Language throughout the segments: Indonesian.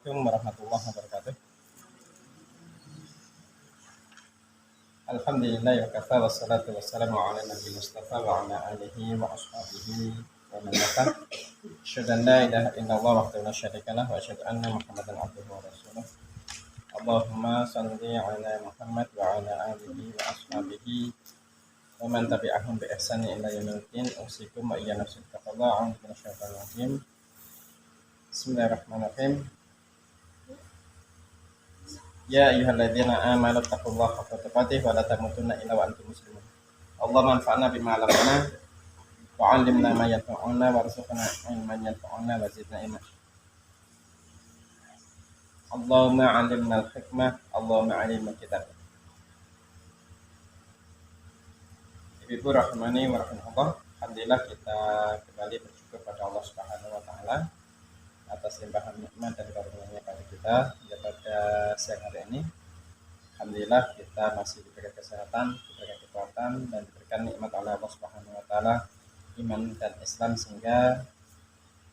Assalamualaikum warahmatullahi wabarakatuh. Alhamdulillah wa kafa wassalatu wassalamu ala nabi mustafa wa ala alihi wa ashabihi wa man wala. Asyhadu an la ilaha illallah wahdahu la syarika lah wa asyhadu anna Muhammadan abduhu wa rasuluh. Allahumma shalli ala Muhammad wa ala alihi wa ashabihi wa man tabi'ahum bi ihsani ila yaumil din. Usikum wa iyya nafsi taqwa a'udzu minasyaitonir rajim. Bismillahirrahmanirrahim. Ya ayyuhalladzina amanu taqullaha haqqa tuqatih wa la tamutunna illa wa antum muslimun. Allahumma anfa'na bima 'allamtana wa 'allimna ma yanfa'una warzuqna ilman yanfa'una wa zidna ilma. Allahumma 'allimna al-hikmah, Allahumma 'allimna kitab. Ibu rahmani wa rahimakumullah. Alhamdulillah kita kembali bersyukur pada Allah Subhanahu wa taala atas limpahan nikmat dan karunia-Nya pada kita pada siang hari ini. Alhamdulillah kita masih diberikan kesehatan, diberikan kekuatan dan diberikan nikmat oleh Allah Subhanahu wa taala iman dan Islam sehingga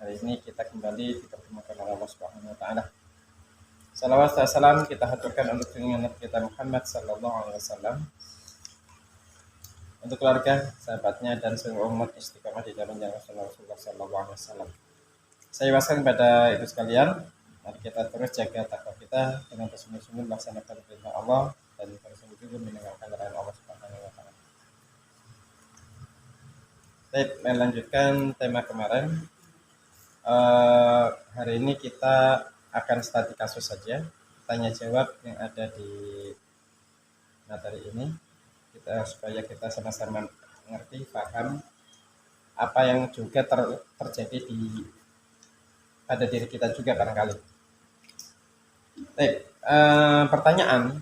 hari ini kita kembali dipertemukan oleh Allah Subhanahu wa taala. Salawat dan salam kita haturkan untuk junjungan kita Muhammad sallallahu alaihi wasallam, untuk keluarga, sahabatnya dan seluruh umat istiqamah di dalam jalan Rasulullah sallallahu alaihi wasallam. Saya waskan pada itu sekalian, mari kita terus jaga takwa kita dengan bersungguh-sungguh melaksanakan perintah Allah dan bersungguh-sungguh mendengarkan larangan Allah Subhanahu wa taala. Baik, melanjutkan tema kemarin. Hari ini kita akan studi kasus saja, tanya jawab yang ada di materi ini. Supaya kita sama-sama mengerti, paham apa yang juga terjadi pada diri kita juga barangkali. Baik, pertanyaan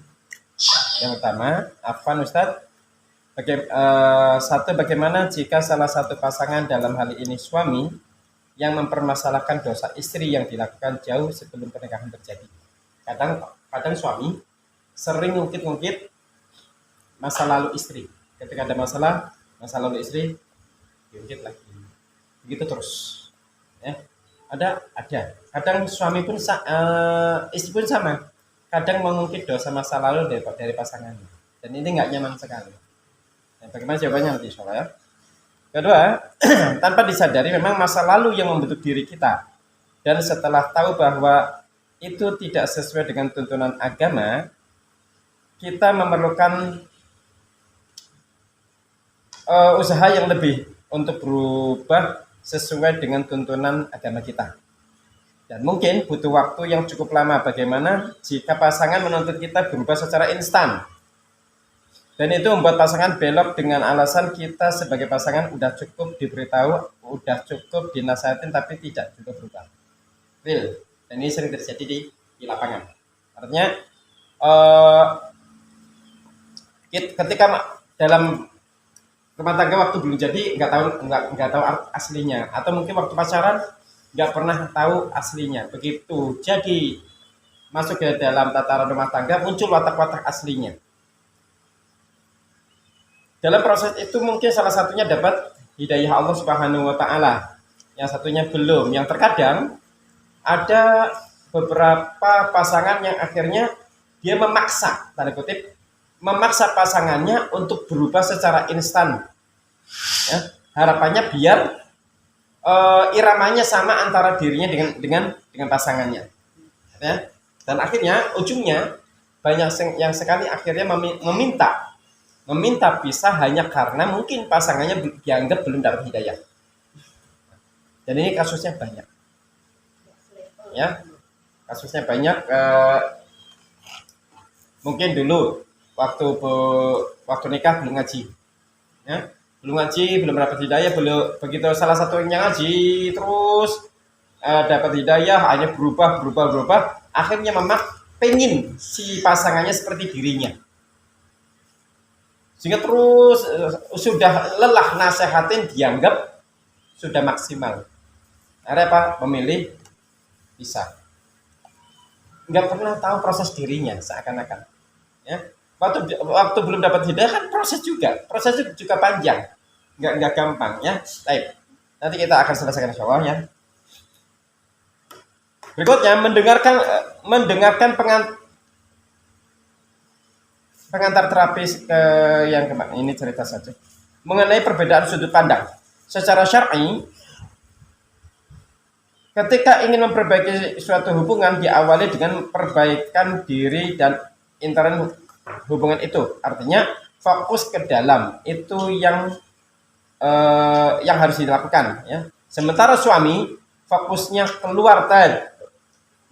yang utama, Afwan Ustadz, bagaimana jika salah satu pasangan, dalam hal ini suami, yang mempermasalahkan dosa istri yang dilakukan jauh sebelum pernikahan terjadi? Kadang suami sering ngungkit-ngungkit masa lalu istri. Ketika ada masa lalu istri diungkit lagi, begitu terus, ya. Ada. Kadang suami pun istri pun sama. Kadang mengungkit dosa masa lalu dari pasangannya. Dan ini nggak nyaman sekali. Nah, bagaimana jawabannya nanti insya Allah, ya. Kedua, tanpa disadari memang masa lalu yang membentuk diri kita. Dan setelah tahu bahwa itu tidak sesuai dengan tuntunan agama, kita memerlukan usaha yang lebih untuk berubah sesuai dengan tuntunan agama kita. Dan mungkin butuh waktu yang cukup lama. Bagaimana jika pasangan menuntut kita berubah secara instan, dan itu membuat pasangan belok dengan alasan kita sebagai pasangan udah cukup diberitahu, udah cukup dinasihatin, tapi tidak juga berubah. Real. Dan ini sering terjadi di lapangan. Artinya ketika dalam rumah tangga waktu belum jadi nggak tahu aslinya, atau mungkin waktu pacaran nggak pernah tahu aslinya. Begitu jadi masuk ke dalam tataran rumah tangga, muncul watak-watak aslinya. Dalam proses itu mungkin salah satunya dapat hidayah Allah Subhanahu wa taala, yang satunya belum. Yang terkadang ada beberapa pasangan yang akhirnya dia memaksa, tanda kutip, memaksa pasangannya untuk berubah secara instan, ya, harapannya biar iramanya sama antara dirinya dengan pasangannya, ya. Dan akhirnya ujungnya banyak yang sekali akhirnya meminta pisah hanya karena mungkin pasangannya dianggap belum dapat hidayah. Dan ini kasusnya banyak, ya, kasusnya banyak. Mungkin dulu waktu nikah belum ngaji, ya, belum dapat hidayah, begitu salah satu yang ngaji terus dapat hidayah, hanya berubah, akhirnya pengen si pasangannya seperti dirinya, sehingga terus sudah lelah nasehatin, dianggap sudah maksimal. Akhirnya apa? Memilih pisah, nggak pernah tahu proses dirinya seakan-akan, ya. Waktu belum dapat hidayah kan prosesnya juga panjang, nggak gampang, ya. Baik, nanti kita akan selesaikan insya Allah, ya. Berikutnya mendengarkan pengantar terapis ke yang kemarin ini cerita saja mengenai perbedaan sudut pandang. Secara syar'i, ketika ingin memperbaiki suatu hubungan diawali dengan perbaikan diri dan intern hubungan itu. Artinya fokus ke dalam itu yang harus dilakukan. Ya. Sementara suami fokusnya keluar tadi,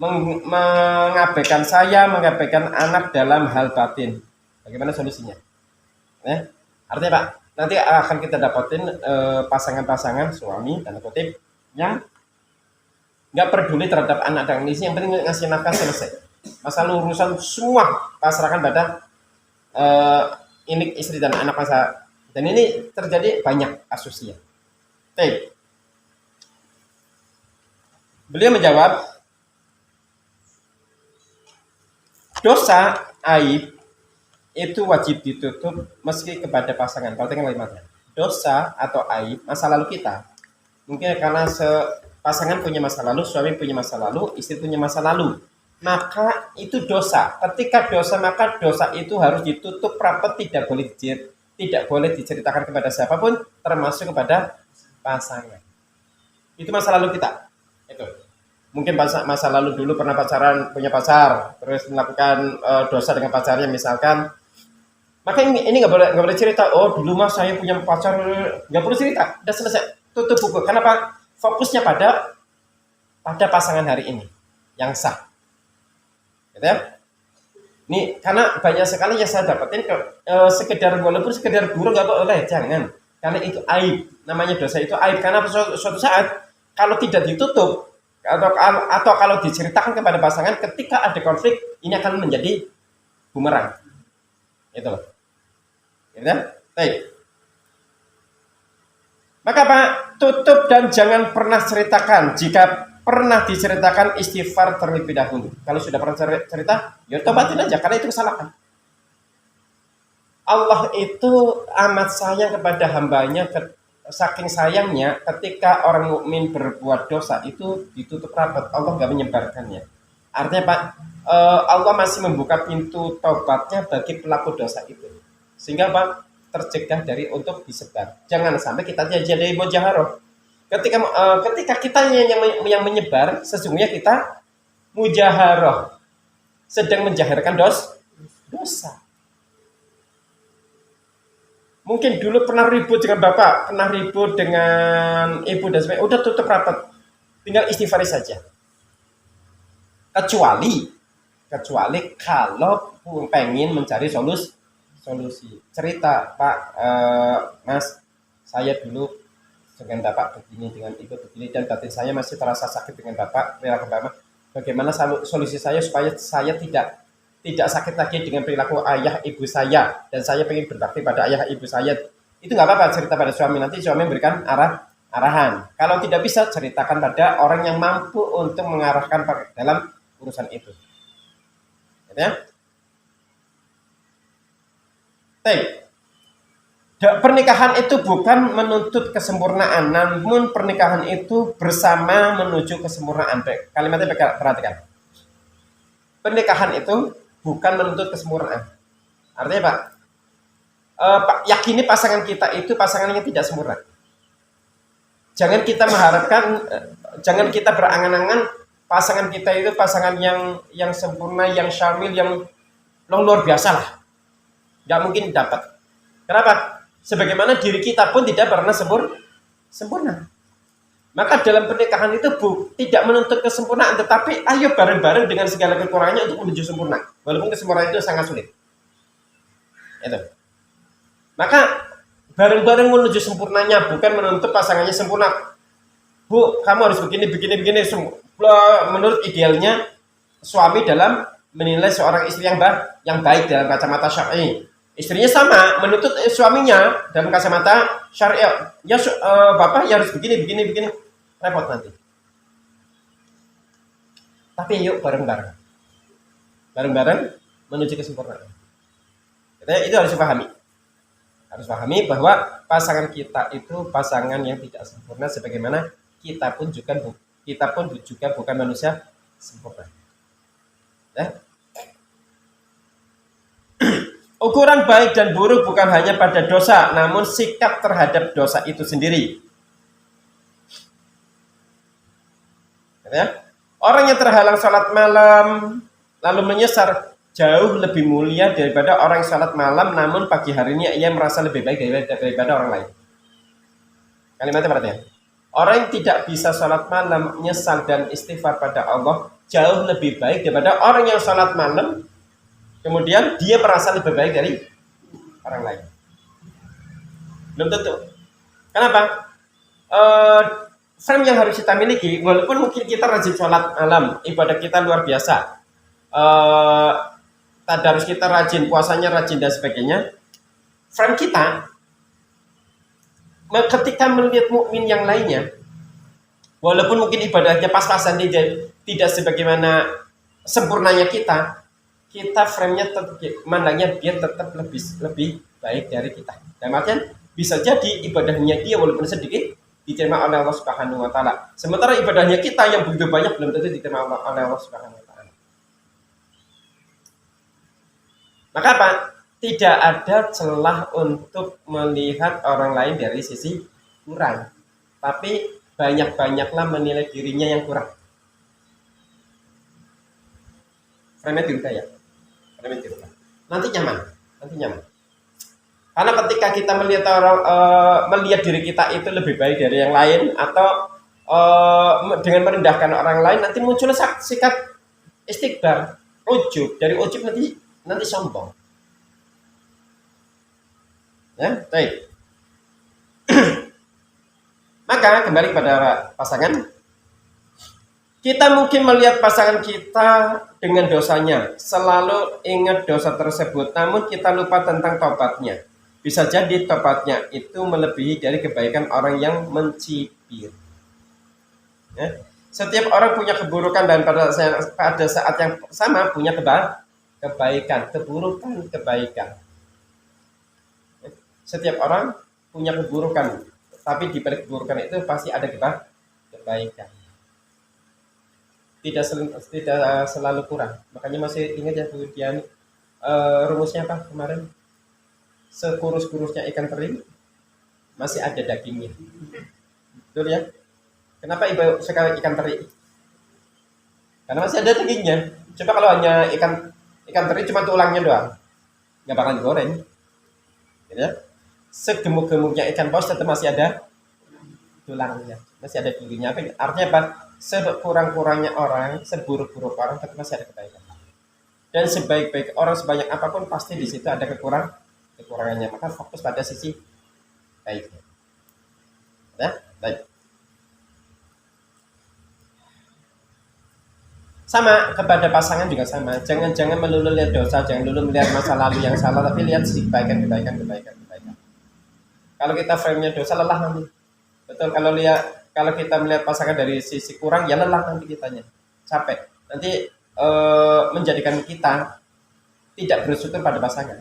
mengabaikan saya, mengabaikan anak dalam hal batin. Bagaimana solusinya? Artinya Pak, nanti akan kita dapetin pasangan-pasangan suami dan kutip yang nggak peduli terhadap anak dan istri, yang penting ngasih nafkah selesai. Masalah urusan semua pasrahkan pada ini istri dan anak masa. Dan ini terjadi banyak kasusnya. Beliau menjawab, dosa aib itu wajib ditutup meski kepada pasangan. Perhatikan kalimatnya. Dosa atau aib masa lalu kita. Mungkin karena pasangan punya masa lalu, suami punya masa lalu, istri punya masa lalu. Maka itu dosa. Ketika dosa, maka dosa itu harus ditutup rapat, tidak boleh diceritakan kepada siapapun, termasuk kepada pasangan. Itu masa lalu kita. Itu. Mungkin masa lalu dulu pernah pacaran, punya pacar, terus melakukan dosa dengan pacarnya misalkan. Maka ini nggak boleh cerita. Oh dulu mas saya punya pacar, nggak perlu cerita. Udah selesai, tutup buku. Kenapa? Fokusnya pada pasangan hari ini yang sah. Gitu ya? Nih karena banyak sekali yang saya dapetin sekedar walaupun sekedar guru nggak boleh, jangan. Karena itu aib. Namanya dosa itu aib. Karena suatu saat kalau tidak ditutup atau kalau diceritakan kepada pasangan, ketika ada konflik ini akan menjadi bumerang. Itu loh. Ya, baik. Maka Pak, tutup dan jangan pernah ceritakan. Jika pernah diceritakan, istighfar terlebih dahulu. Kalau sudah pernah cerita, ya tobatin aja karena itu kesalahan. Allah itu amat sayang kepada hambanya, saking sayangnya ketika orang mukmin berbuat dosa itu ditutup rapat. Allah nggak menyebarkannya. Artinya Pak, Allah masih membuka pintu taubatnya bagi pelaku dosa itu. Sehingga Pak tercegah dari untuk disebar. Jangan sampai kita jadi mujaharoh. Ketika kita yang menyebar, sesungguhnya kita mujaharoh, sedang menjaharkan dosa. Mungkin dulu pernah ribut dengan bapak, pernah ribut dengan ibu dan sebagainya. Udah tutup rapat, tinggal istighfar saja. Kecuali kalau pengen mencari solusi. Cerita Pak, Mas, saya dulu dengan bapak begini, dengan ibu begini, dan batin saya masih terasa sakit dengan bapak. Bagaimana solusi saya supaya saya tidak sakit lagi dengan perilaku ayah ibu saya, dan saya pengen berbakti pada ayah ibu saya. Itu nggak apa-apa cerita pada suami, nanti suami memberikan arahan. Kalau tidak bisa, ceritakan pada orang yang mampu untuk mengarahkan dalam urusan itu. Ya? Pernikahan itu bukan menuntut kesempurnaan, namun pernikahan itu bersama menuju kesempurnaan. Kalimatnya perhatikan. Pernikahan itu bukan menuntut kesempurnaan. Artinya Pak, yakini pasangan kita itu pasangan yang tidak sempurna. Jangan kita mengharapkan, jangan kita berangan-angan pasangan kita itu pasangan yang sempurna, yang syamil, yang luar biasa lah. Nggak mungkin dapat. Kenapa? Sebagaimana diri kita pun tidak pernah sempurna. Maka dalam pernikahan itu tidak menuntut kesempurnaan, tetapi ayo bareng-bareng dengan segala kekurangannya untuk menuju sempurna. Walaupun kesempurnaan itu sangat sulit. Itu. Maka bareng-bareng menuju sempurnanya, bukan menuntut pasangannya sempurna. Bu, kamu harus begini. Menurut idealnya suami dalam menilai seorang istri yang baik dalam kacamata syar'i. Istrinya sama menuntut suaminya dalam kacamata syariat. Ya bapak ya harus begini. Repot nanti. Tapi yuk bareng-bareng. Bareng-bareng menuju kesempurnaan. Itu harus dipahami. Harus pahami bahwa pasangan kita itu pasangan yang tidak sempurna, sebagaimana kita pun juga bukan manusia sempurna. Ya. Ukuran baik dan buruk bukan hanya pada dosa, namun sikap terhadap dosa itu sendiri. Ya. Orang yang terhalang sholat malam lalu menyesal jauh lebih mulia daripada orang yang sholat malam namun pagi harinya ia merasa lebih baik daripada orang lain. Kalimatnya perhatian. Orang yang tidak bisa sholat malam menyesal dan istighfar pada Allah jauh lebih baik daripada orang yang sholat malam kemudian dia merasa lebih baik dari orang lain. Belum tentu. Kenapa? Frame yang harus kita miliki, walaupun mungkin kita rajin sholat malam, ibadah kita luar biasa, tadarus kita rajin, puasanya rajin dan sebagainya, frame kita ketika melihat mukmin yang lainnya, walaupun mungkin ibadahnya pas-pasan tidak sebagaimana sempurnanya kita frame-nya tetap mandangnya dia tetap lebih baik dari kita. Dan artian bisa jadi ibadahnya dia walaupun sedikit diterima oleh Allah Subhanahu wa taala. Sementara ibadahnya kita yang begitu banyak belum tentu diterima oleh Allah Subhanahu wa taala. Maka apa? Tidak ada celah untuk melihat orang lain dari sisi kurang. Tapi banyak-banyaklah menilai dirinya yang kurang. Frame dirubah ya. Frame dirubah. Nanti nyaman. Karena ketika kita melihat diri kita itu lebih baik dari yang lain atau dengan merendahkan orang lain, nanti muncul sikap istikbar, ujub. Dari ujub nanti sombong. Ya, baik. Maka kembali pada pasangan, kita mungkin melihat pasangan kita dengan dosanya, selalu ingat dosa tersebut, namun kita lupa tentang tobatnya. Bisa jadi tobatnya itu melebihi dari kebaikan orang yang mencibir. Ya. Setiap orang punya keburukan dan pada saat yang sama punya kebaikan, kebaikan. Ya. Setiap orang punya keburukan, tapi di balik keburukan itu pasti ada kebaikan. Tidak selalu kurang. Makanya masih ingat ya Bu Dian, rumusnya apa kemarin? Sekurus-kurusnya ikan teri masih ada dagingnya. Betul ya? Kenapa ibu sekali ikan teri? Karena masih ada dagingnya. Coba kalau hanya ikan teri cuma tulangnya doang, nggak bakal digoreng. Gitu ya? Segemuk-gemuknya ikan paus tetap masih ada tulangnya, masih ada durinya. Artinya apa? Sekurang-kurangnya orang, seburuk-buruk orang tetap masih ada kebaikan. Dan sebaik-baik orang, sebanyak apapun pasti di situ ada kekurangannya. Maka fokus pada sisi baiknya. Ya, baik. Sama kepada pasangan juga sama. Jangan melulu lihat dosa, jangan dulu melihat masa lalu yang salah, tapi lihat sisi kebaikan. Kalau kita frame-nya dosa, lelah nanti. Betul, kalau kita melihat pasangan dari sisi kurang, ya lelah nanti kitanya. Capek. Nanti menjadikan kita tidak bersyukur pada pasangan.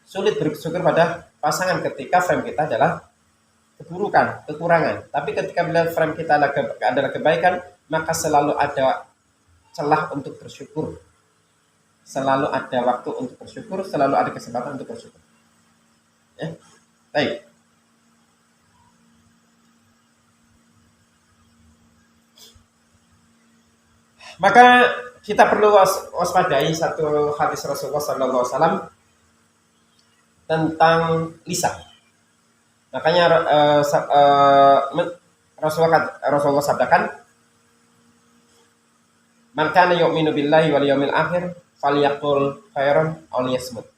Sulit bersyukur pada pasangan ketika frame kita adalah keburukan, kekurangan. Tapi ketika melihat frame kita adalah kebaikan, maka selalu ada celah untuk bersyukur. Selalu ada waktu untuk bersyukur, selalu ada kesempatan untuk bersyukur. Ya. Baik. Maka kita perlu waspadai satu hadis Rasulullah SAW tentang lisan. Makanya Rasulullah sabdakan, "Man kana yu'minu billahi wal yawmil akhir falyaqul khairan aw liyasmut."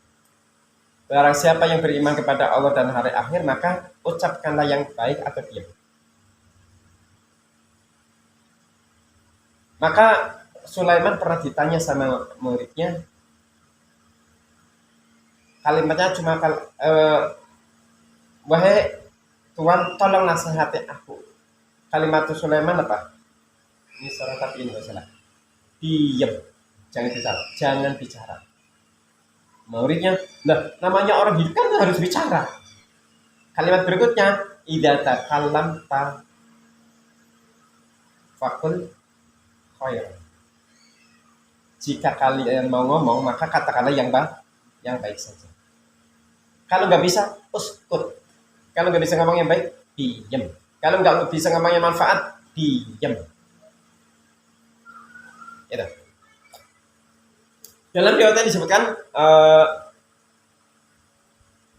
Barang siapa yang beriman kepada Allah dan hari akhir, maka ucapkanlah yang baik atau diam. Maka Sulaiman pernah ditanya sama muridnya, kalimatnya cuma wahai Tuhan, tolong nasihati aku. Kalimat Sulaiman apa? Ini suara tapi ini salah. Diam, jangan bicara. Muridnya, namanya orang hidup kan harus bicara. Kalimat berikutnya, idza takallamta faqul khairan. Jika kalian mau ngomong, maka katakanlah yang baik saja. Kalau nggak bisa, uskut. Kalau nggak bisa ngomong yang baik, diam. Kalau nggak bisa ngomong yang manfaat, diam. Itu. Dalam riwayat disebutkan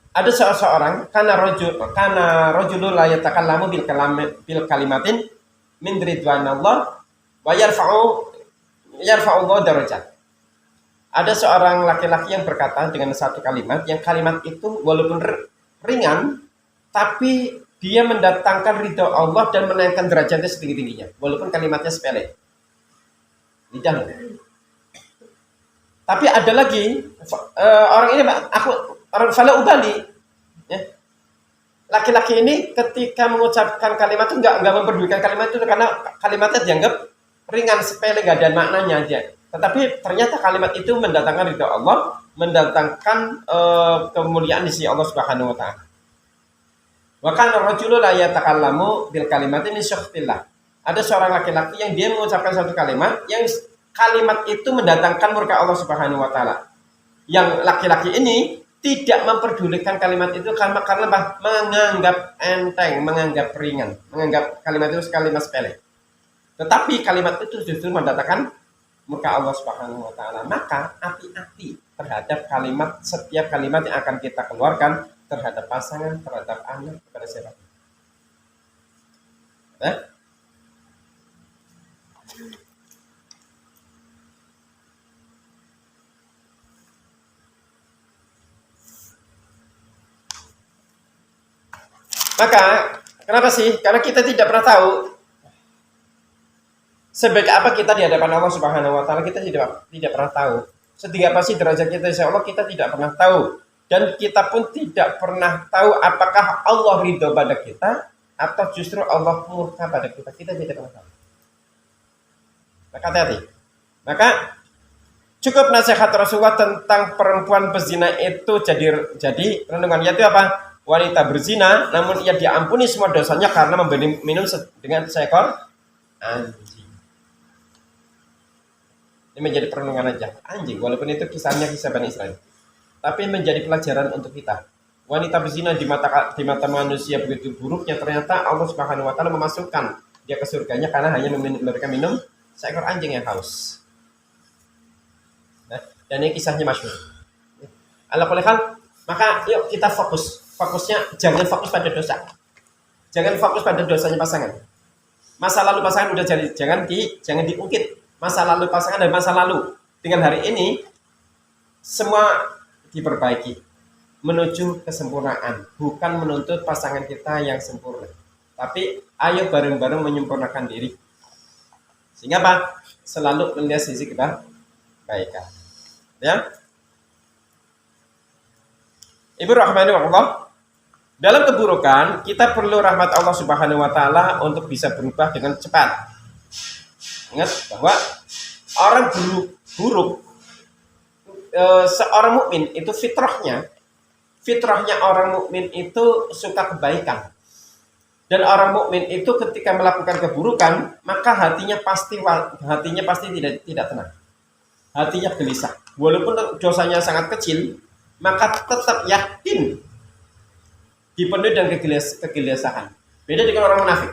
ada seseorang karena rajulun la yatakallamu bil kalimatin min ridwanillah wa yarfa'u Allah darajat. Ada seorang laki-laki yang berkata dengan satu kalimat, yang kalimat itu walaupun ringan, tapi dia mendatangkan ridho Allah dan menaikkan derajatnya setinggi-tingginya, walaupun kalimatnya sepele. Lidah. Tapi ada lagi orang ini, orang fala ubali, ya. Laki-laki ini ketika mengucapkan kalimat itu nggak memperdulikan kalimat itu karena kalimatnya dianggap ringan, sepele, nggak ada maknanya aja. Tetapi ternyata kalimat itu mendatangkan ridho Allah, mendatangkan kemuliaan di sisi Allah Subhanahu wa taala. Wa kana rajulun la yatakallamu bil kalimati min syukhtillah. Ada seorang laki-laki yang dia mengucapkan satu kalimat yang kalimat itu mendatangkan murka Allah Subhanahu wa taala. Yang laki-laki ini tidak memperdulikan kalimat itu karena menganggap enteng, menganggap ringan, menganggap kalimat itu kalimat sepele. Tetapi kalimat itu justru mendatangkan murka Allah Subhanahu wa taala. Maka hati-hati terhadap setiap kalimat yang akan kita keluarkan terhadap pasangan, terhadap anak, kepada siapa. Maka kenapa sih? Karena kita tidak pernah tahu sebaik apa kita di hadapan Allah Subhanahu wa taala, kita tidak pernah tahu. Setinggi apa sih derajat kita insya Allah, kita tidak pernah tahu. Dan kita pun tidak pernah tahu apakah Allah ridho pada kita atau justru Allah murka pada kita. Kita tidak pernah tahu. Maka hati-hati. Maka cukup nasihat Rasulullah tentang perempuan berzina itu jadi renungannya itu apa? Wanita berzina namun ia diampuni semua dosanya karena memberi minum dengan seekor anjing. Ini menjadi perenungan aja. Anjing, walaupun itu kisahnya kisah Bani Israil. Tapi menjadi pelajaran untuk kita. Wanita berzina di mata manusia begitu buruknya, ternyata Allah Subhanahu wa taala memasukkan dia ke surganya karena hanya memberikan minum seekor anjing yang haus. Nah, dan ini kisahnya masyhur. Maka yuk kita fokusnya jangan fokus pada dosa. Jangan fokus pada dosanya pasangan. Masa lalu pasangan udah jadi, jangan diungkit. Masa lalu pasangan dan masa lalu. Dengan hari ini semua diperbaiki menuju kesempurnaan, bukan menuntut pasangan kita yang sempurna. Tapi ayo bareng-bareng menyempurnakan diri. Sehingga apa? Selalu melihat sisi kebaikan. Ya. Ibu rahmani Allah, dalam keburukan kita perlu rahmat Allah Subhanahu wa taala untuk bisa berubah dengan cepat. Ingat bahwa orang buruk seorang mukmin itu fitrahnya orang mukmin itu suka kebaikan. Dan orang mukmin itu ketika melakukan keburukan, maka hatinya pasti tidak tenang. Hatinya gelisah. Walaupun dosanya sangat kecil, maka tetap yakin dipenuhi dengan kegelisahan. Beda dengan orang munafik.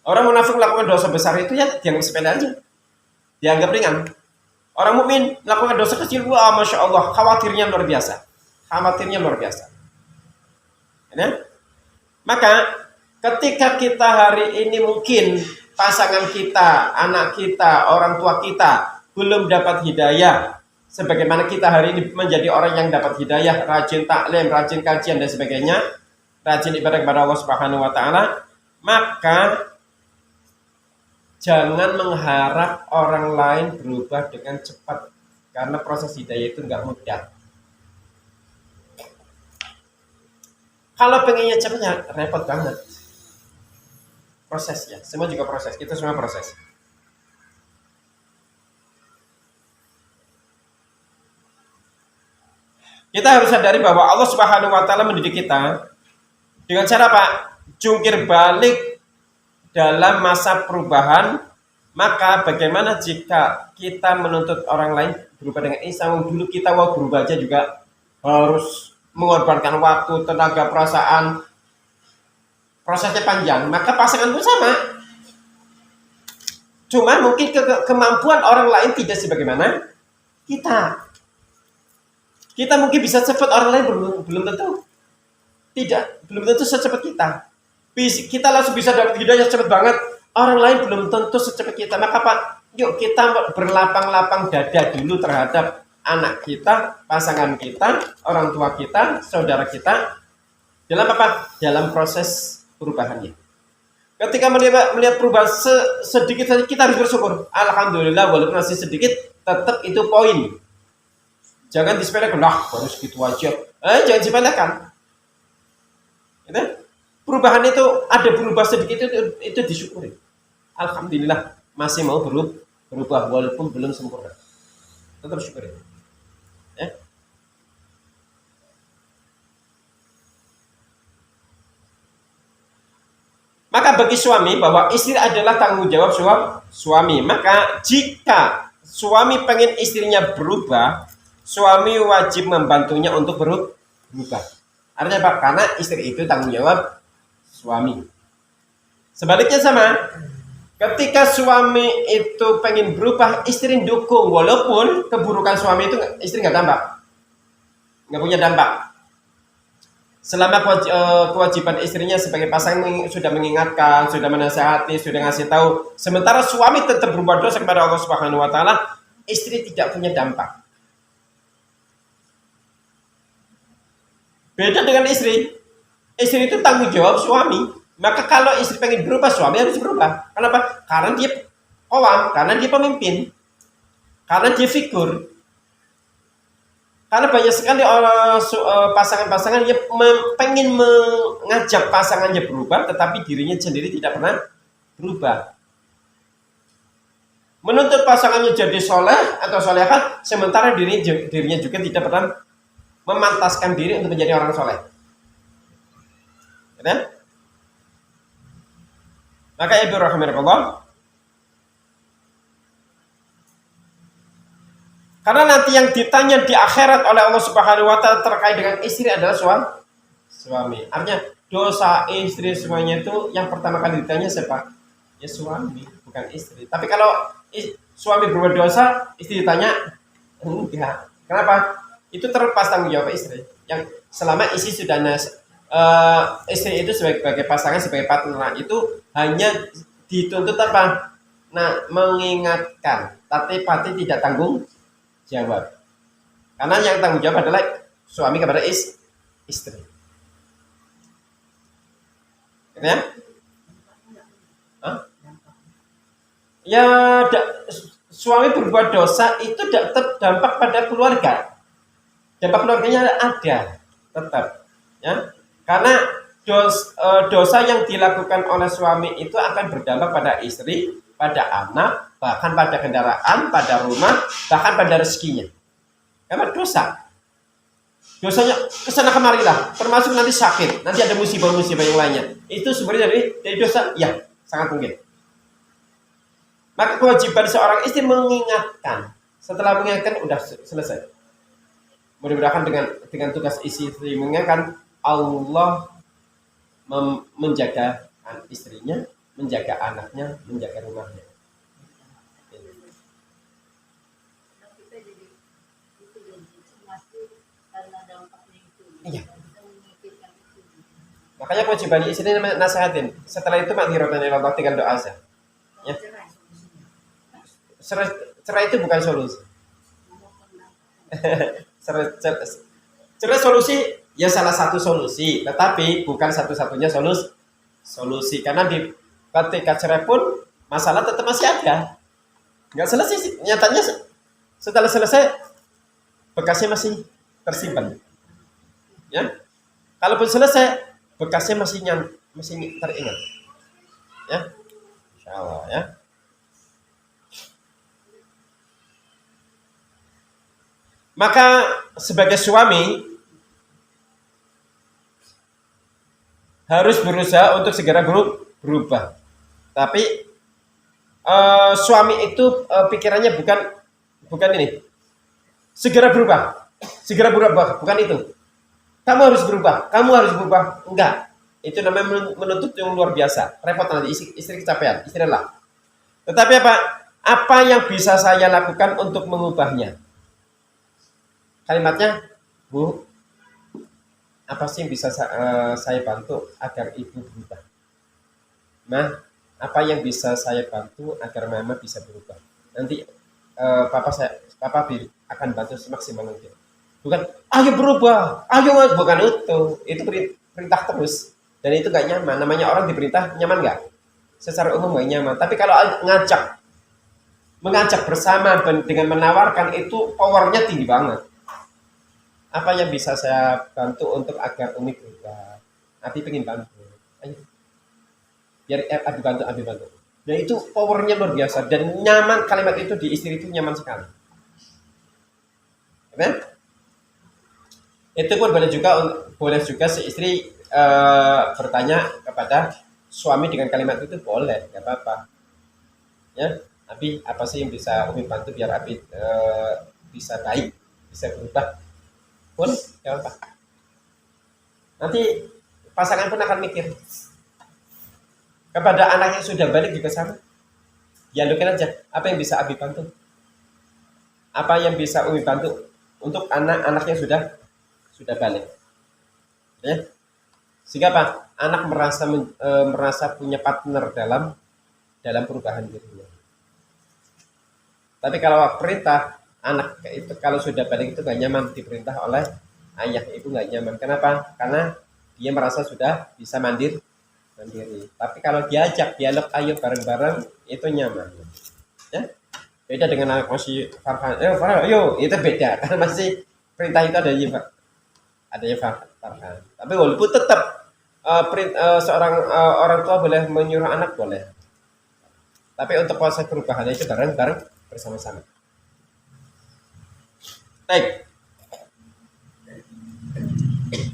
Orang munafik melakukan dosa besar itu ya dianggap sepele aja, dianggap ringan. Orang mukmin melakukan dosa kecil, wah masya Allah, khawatirnya luar biasa. Ya? Maka ketika kita hari ini mungkin pasangan kita, anak kita, orang tua kita belum dapat hidayah, sebagaimana kita hari ini menjadi orang yang dapat hidayah, rajin taklim, rajin kajian dan sebagainya, rajin ibadah kepada Allah Subhanahu wa taala, maka jangan mengharap orang lain berubah dengan cepat, karena proses hidayah itu nggak mudah. Kalau pengennya cepatnya repot banget. Prosesnya, semua juga proses. Kita semua proses. Kita harus sadari bahwa Allah Subhanahu wa taala mendidik kita dengan cara apa? Jungkir balik dalam masa perubahan Maka bagaimana jika kita menuntut orang lain berubah dengan instan? Dulu kita mau berubah aja juga harus mengorbankan waktu, tenaga, perasaan, prosesnya panjang. Maka pasangan pun sama. Cuma mungkin kemampuan orang lain tidak sebagaimana kita. Kita mungkin bisa cepat, orang lain belum tentu. Tidak, belum tentu secepat kita. Kita langsung bisa dapat hidayah cepat banget. Orang lain belum tentu secepat kita. Maka Pak, yuk kita berlapang-lapang dada dulu terhadap anak kita, pasangan kita, orang tua kita, saudara kita. Dalam apa? Dalam proses perubahannya. Ketika melihat perubahan sedikit saja, kita harus bersyukur. Alhamdulillah, walaupun masih sedikit, tetap itu poin. Jangan disepelekan, baru segitu aja. Jangan disepelekan. Gitu? Perubahan itu ada berubah sedikit itu disyukuri. Alhamdulillah masih mau berubah walaupun belum sempurna. Tetap syukuri. Ya. Maka bagi suami bahwa istri adalah tanggung jawab suami. Maka jika suami pengen istrinya berubah, suami wajib membantunya untuk berubah. Artinya apa? Karena istri itu tanggung jawab suami. Sebaliknya sama. Ketika suami itu pengen berubah, istri dukung. Walaupun keburukan suami itu istri nggak punya dampak. Selama kewajiban istrinya sebagai pasangan sudah mengingatkan, sudah menasihati, sudah ngasih tahu. Sementara suami tetap berbuat dosa kepada Allah Subhanahu Wa Taala, istri tidak punya dampak. Beda dengan istri. Istri itu tanggung jawab suami. Maka kalau istri pengen berubah, suami harus berubah. Kenapa? Karena dia kawam, karena dia pemimpin, karena dia figur. Karena banyak sekali pasangan-pasangan yang pengen mengajak pasangannya berubah, tetapi dirinya sendiri tidak pernah berubah. Menuntut pasangannya jadi soleh atau solehah, sementara dirinya juga tidak pernah memantaskan diri untuk menjadi orang soleh. Ya? Maka ibu rahimakumullah, karena nanti yang ditanya di akhirat oleh Allah Subhanahu Wa Taala terkait dengan istri adalah suami. Artinya dosa istri semuanya itu yang pertama kali ditanya siapa? Ya suami, bukan istri. Tapi kalau suami berbuat dosa, istri ditanya enggak. Kenapa? Itu terlepas tanggung jawab istri. Yang selama istri sudah istri itu sebagai pasangan, sebagai partner itu hanya dituntut apa? Nah, mengingatkan, tapi tidak tanggung jawab. Karena yang tanggung jawab adalah suami kepada istri. Ya? Hah? Ya, suami berbuat dosa itu tetap dampak pada keluarga. Dampak keluarganya ada, tetap. Ya, karena dosa yang dilakukan oleh suami itu akan berdampak pada istri, pada anak, bahkan pada kendaraan, pada rumah, bahkan pada rezekinya. Karena dosanya kesana kemari lah, termasuk nanti sakit, nanti ada musibah-musibah yang lainnya. Itu sebenarnya dari dosa, ya sangat mungkin. Maka kewajiban seorang istri mengingatkan. Setelah mengingatkan, udah selesai. Mudah-mudahan dengan tugas istri mengingatkan, Allah menjaga istrinya, menjaga anaknya, menjaga rumahnya. Iya. Makanya kewajiban istri nasihatin. Setelah itu maghfiratan ila Allah, tinggal doa aja. Ya. Cerai itu bukan solusi. Cerai solusi ya salah satu solusi, tetapi bukan satu-satunya solusi karena ketika cerai pun masalah tetap masih ada. Nggak selesai, nyatanya setelah selesai bekasnya masih tersimpan. Ya. Kalaupun selesai bekasnya masih teringat. Ya. Insyaallah ya. Maka sebagai suami harus berusaha untuk segera berubah. Tapi suami itu pikirannya bukan ini, segera berubah, bukan itu. Kamu harus berubah, enggak. Itu namanya menuntut yang luar biasa, repot nanti istri kecapean, istri lelah. Tetapi apa yang bisa saya lakukan untuk mengubahnya? Kalimatnya, Bu, apa sih yang bisa saya bantu agar ibu berubah? Nah, apa yang bisa saya bantu agar mama bisa berubah? Nanti papa akan bantu semaksimal mungkin. Bukan, ayo berubah, ayo, bukan itu perintah terus. Dan itu gak nyaman. Namanya orang diperintah nyaman gak? Secara umum gak nyaman. Tapi kalau mengajak bersama dengan menawarkan, itu powernya tinggi banget. Apa yang bisa saya bantu untuk agar Umi berubah? Abi pengen bantu. Ayo. Biar Abi bantu. Dan itu powernya luar biasa. Dan nyaman, kalimat itu di istri itu nyaman sekali. Amen? Itu pun boleh juga si istri bertanya kepada suami dengan kalimat itu, boleh, nggak apa-apa. Ya, Abi, apa sih yang bisa Umi bantu biar Abi bisa baik, bisa berubah? Pun, nggak apa. Nanti pasangan pun akan mikir. Kepada anak yang sudah balik juga sama. Ya, lukin aja, apa yang bisa Abi bantu? Apa yang bisa Umi bantu untuk anak-anaknya sudah balik? Ya. Sehingga anak merasa punya partner dalam perubahan dirinya. Tapi kalau perintah anak itu, kalau sudah balik itu gak nyaman diperintah oleh ayah, ibu gak nyaman. Kenapa? Karena dia merasa sudah bisa mandiri. Tapi kalau diajak dialog, ayo bareng-bareng, itu nyaman. Ya? Beda dengan anak masih Farhan, ayo, itu beda. Karena masih perintah itu adanya Farhan. Tapi walaupun tetap seorang orang tua boleh menyuruh anak, boleh. Tapi untuk proses perubahan itu bareng-bareng bersama-sama. Baik.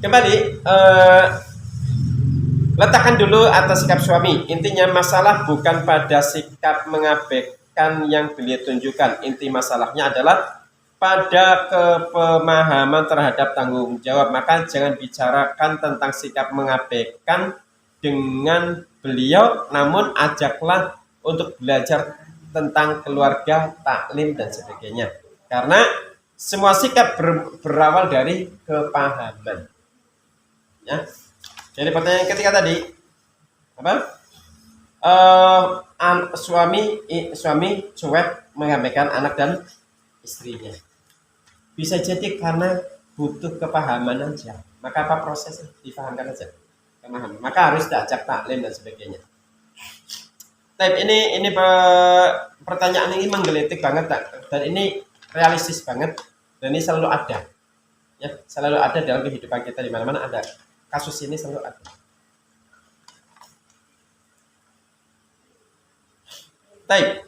Kembali, letakkan dulu atas sikap suami. Intinya masalah bukan pada sikap mengabaikan yang beliau tunjukkan. Inti masalahnya adalah pada kepemahaman terhadap tanggung jawab. Maka jangan bicarakan tentang sikap mengabaikan dengan beliau, namun ajaklah untuk belajar tentang keluarga, taklim, dan sebagainya. Karena semua sikap berawal dari kepahaman. Ya. Jadi pertanyaan ketiga tadi, apa? Suami cuek mengabaikan anak dan istrinya. Bisa jadi karena butuh kepahaman aja. Maka apa prosesnya? Dipahamkan aja. Pemahaman. Maka harus diajak taklim dan sebagainya. Tapi ini pertanyaan ini menggelitik banget, dan ini realistis banget, dan ini selalu ada. Ya, selalu ada dalam kehidupan kita, di mana-mana ada. Kasus ini selalu ada. Baik.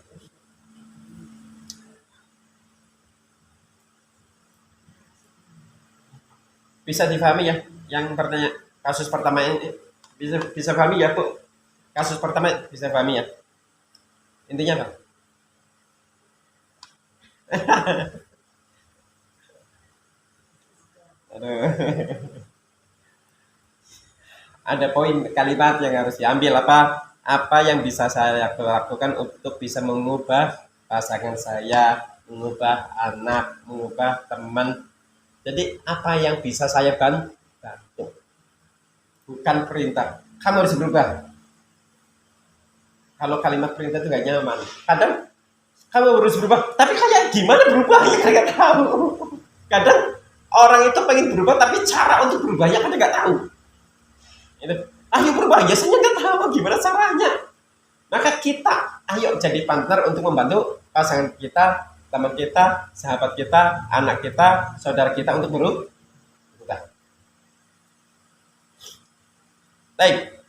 Bisa difahami ya, yang pertanyaan kasus pertama ini bisa pahami ya, Bu. Kasus pertama bisa pahami ya. Intinya apa? Aduh. Ada poin kalimat yang harus diambil, apa yang bisa saya lakukan untuk bisa mengubah pasangan saya, mengubah anak, mengubah teman. Jadi apa yang bisa saya bantu? Bukan perintah. Kamu harus berubah. Kalau kalimat perintah itu gak nyaman. Kadang kamu harus berubah, tapi kayak gimana berubah ya kan gak tahu. Kadang orang itu pengen berubah, tapi cara untuk berubahnya kan gak tahu. Itu, ayo berubah, ya saya gak tahu gimana caranya. Maka kita ayo jadi partner untuk membantu pasangan kita, teman kita, sahabat kita, anak kita, saudara kita untuk berubah. Baik.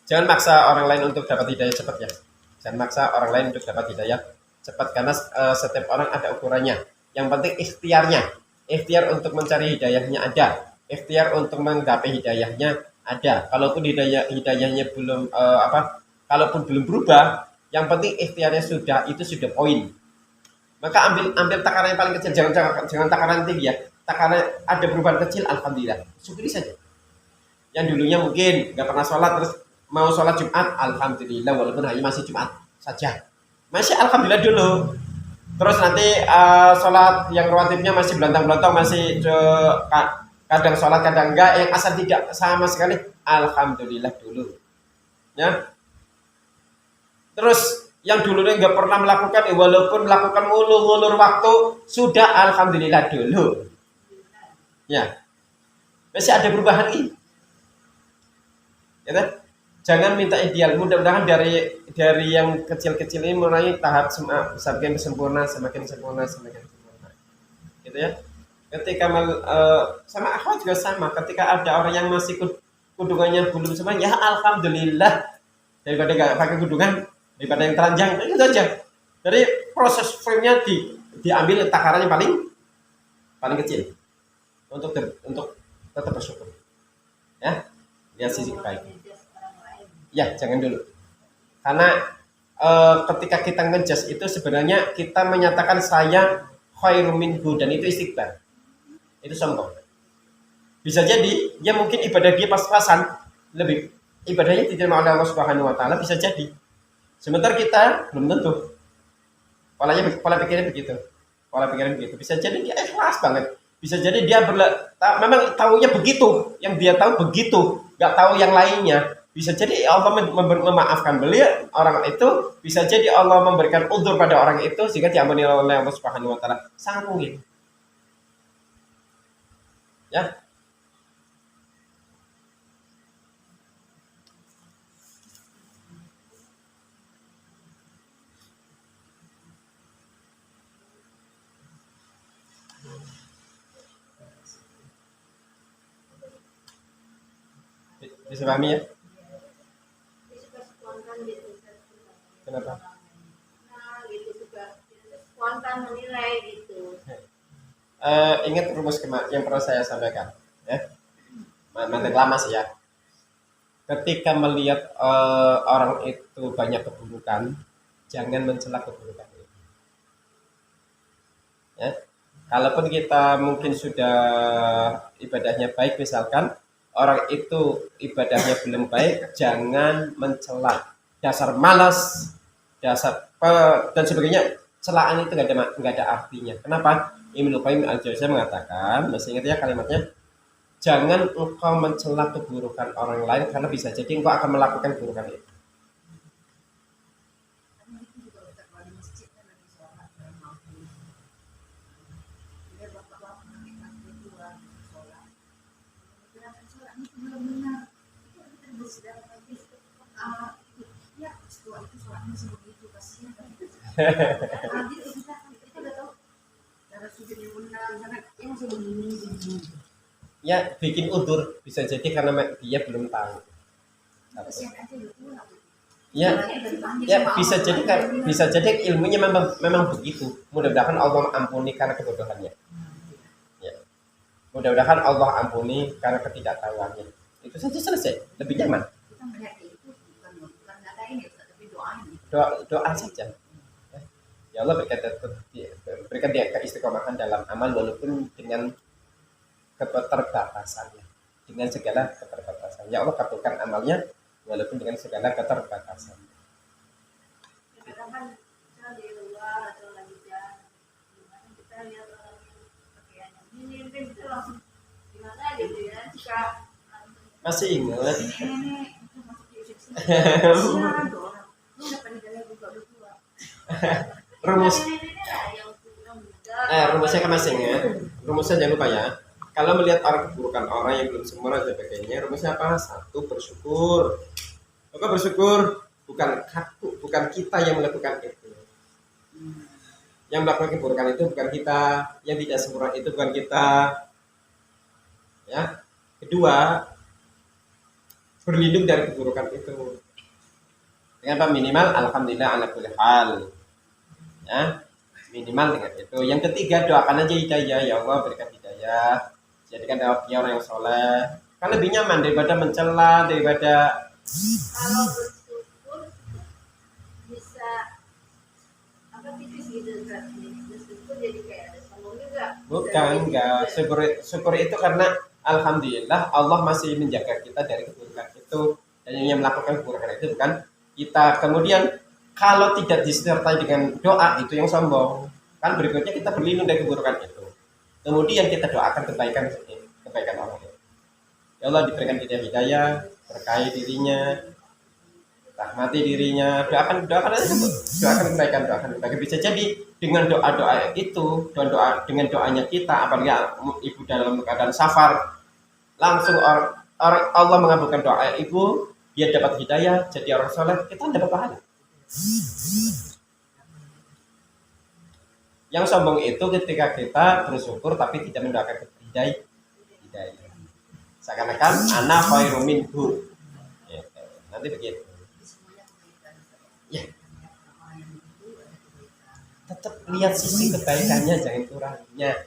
Jangan maksa orang lain untuk dapat hidayah cepat ya. Jangan maksa orang lain untuk dapat hidayah cepat, karena setiap orang ada ukurannya. Yang penting ikhtiarnya. Ikhtiar untuk mencari hidayahnya ada. Ikhtiar untuk menggapai hidayahnya ada. Kalaupun hidayahnya belum kalaupun belum berubah, yang penting ikhtiarnya sudah, itu sudah poin. Maka ambil takaran yang paling kecil, jangan takaran tinggi ya. Takaran ada perubahan kecil, alhamdulillah, syukuri saja. Yang dulunya mungkin nggak pernah sholat, terus mau sholat Jumat, alhamdulillah, walaupun hanya masih Jumat saja, masih alhamdulillah dulu. Terus nanti sholat yang rawatibnya masih belantang-belantang, masih kadang sholat kadang enggak, yang asal tidak sama sekali, alhamdulillah dulu ya. Terus yang dulunya nggak pernah melakukan, walaupun melakukan ngulur waktu, sudah alhamdulillah dulu ya, masih ada perubahan ini ya kan? Jangan minta ideal, mudah-mudahan dari yang kecil-kecil ini mulai tahap semakin sempurna, semakin sempurna, semakin sempurna gitu ya. Ketika sama akhwat juga sama, ketika ada orang yang masih kudungannya belum sempurna, ya alhamdulillah, daripada nggak pakai kudungan, daripada yang telanjang, itu saja. Jadi proses frame-nya diambil takarannya paling kecil untuk tetap bersyukur ya. Lihat sisi baik ya, jangan dulu, karena ketika kita ngejas itu sebenarnya kita menyatakan saya khairum minhu, dan itu istikbar, itu sombong. Bisa jadi dia mungkin ibadah dia pas-pasan, lebih ibadahnya diterima oleh Allah Subhanahu wa taala, bisa jadi. Sementara kita belum tentu. Pola pikirnya begitu. Bisa jadi dia ikhlas banget. Bisa jadi dia memang tahunya begitu, yang dia tahu begitu, nggak tahu yang lainnya. Bisa jadi Allah memaafkan beliau, orang itu. Bisa jadi Allah memberikan udzur pada orang itu sehingga diampuni oleh Allah Subhanahu wa taala. Sangat mungkin. Ya. Bisa pahami ya? Kenapa? Nah, gitu juga spontan menilai gitu. Ingat rumus yang pernah saya sampaikan ya, materi lama sih ya. Ketika melihat orang itu banyak keburukan, jangan mencela keburukan itu ya. Kalaupun kita mungkin sudah ibadahnya baik, misalkan orang itu ibadahnya belum baik, jangan mencela, dasar malas, dan sebagainya. Celaan itu nggak ada artinya. Kenapa? Ibnu Qayyim al-Jauziyah mengatakan, masih ingat ya kalimatnya, jangan engkau mencela keburukan orang lain, karena bisa jadi engkau akan melakukan keburukan itu. Ya, bikin udur, bisa jadi karena dia belum tahu. Ya, bisa jadi ilmunya memang begitu. Mudah-mudahan Allah ampuni karena kebodohannya. Ya. Mudah-mudahan Allah ampuni karena ketidaktahuannya. Itu saja selesai, lebih nyaman. Doa saja. Ya Allah berikan dia keistiqomahan dalam amal, walaupun dengan keterbatasannya, dengan segala keterbatasan. Ya Allah kabulkan amalnya walaupun dengan segala keterbatasan. Kadang-kadang kita di luar atau lagi jalan, kita lihat orang yang pakaiannya minim, kan kita langsung gimana gitu ya, suka masih ingat ini masuk di usia siapa tuh orang, lu udah pernah jalan buka berdua. Rumusnya kan masih ingat. Rumusnya jangan lupa ya. Kalau melihat orang keburukan orang yang belum sempurna dan sebagainya, rumusnya apa? Satu, bersyukur. Maka bersyukur bukan kita yang melakukan itu. Yang melakukan keburukan itu bukan kita, yang tidak sempurna itu bukan kita. Ya. Kedua, berlindung dari keburukan itu. Dengan apa? Minimal alhamdulillah ala kulli hal. Ya. Minimal dengan itu. Yang ketiga, doakan aja hidayah, ya Allah berikan hidayah. Jadikan dia orang yang soleh. Kan lebih nyaman daripada mencela, daripada kalau bersyukur jadi kayak ada sombong juga. Bukan, enggak. Syukur itu karena alhamdulillah Allah masih menjaga kita dari keburukan itu, dan yang melakukan keburukan itu bukan kita. Kemudian kalau tidak disertai dengan doa itu yang sombong. Kan berikutnya kita berlindung dari keburukan itu. Kemudian kita doakan kebaikan orang itu. Ya Allah, diberikan kita hidayah, berkahi dirinya, rahmati dirinya, doakan aja, doakan kebaikan. Bisa jadi dengan doa itu, dengan doanya kita, apalagi ibu dalam keadaan safar, langsung Allah mengabulkan doa ibu, dia dapat hidayah, jadi orang soleh, kita dapat pahala. Yang sombong itu ketika kita bersyukur tapi tidak mendoakan hidayah. Seakan-akan ana khairum minhu. Gitu. Nanti begitu. Ya. Tetap lihat sisi kebaikannya, jangan kurangnya.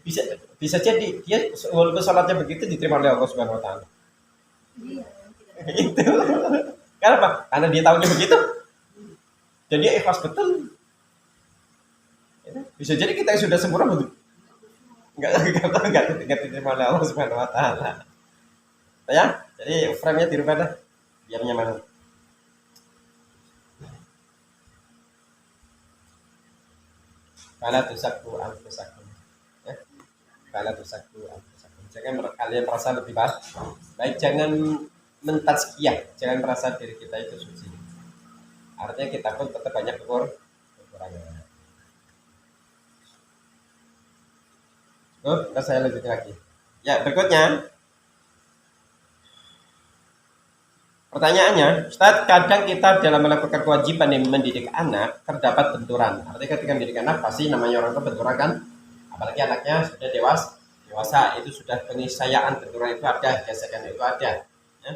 bisa bisa jadi dia walaupun sholatnya begitu diterima oleh Allah Subhanahu Wa Taala. Itu kenapa? Karena dia tahunya begitu, jadi dia ikhlas betul. Bisa jadi kita yang sudah sempurna betul nggak diterima oleh Allah Subhanahu Wa Taala. Ya, jadi frame-nya dirubah dah biar nyaman. Fala tusakku anfusakum. Ya. Fala tusakku anfusakum. Jangan kalian merasa lebih baik, jangan mentazkiyah, jangan merasa diri kita itu suci. Artinya kita pun tetap banyak kekurangan. Terus saya lanjut lagi. Ya, berikutnya. Pertanyaannya, Ustaz, kadang kita dalam melakukan kewajiban yang mendidik anak terdapat benturan. Artinya ketika mendidik anak pasti namanya orang tua benturan kan, apalagi anaknya sudah dewasa itu sudah penisayaan, benturan itu ada, gesekan itu ada. Ya.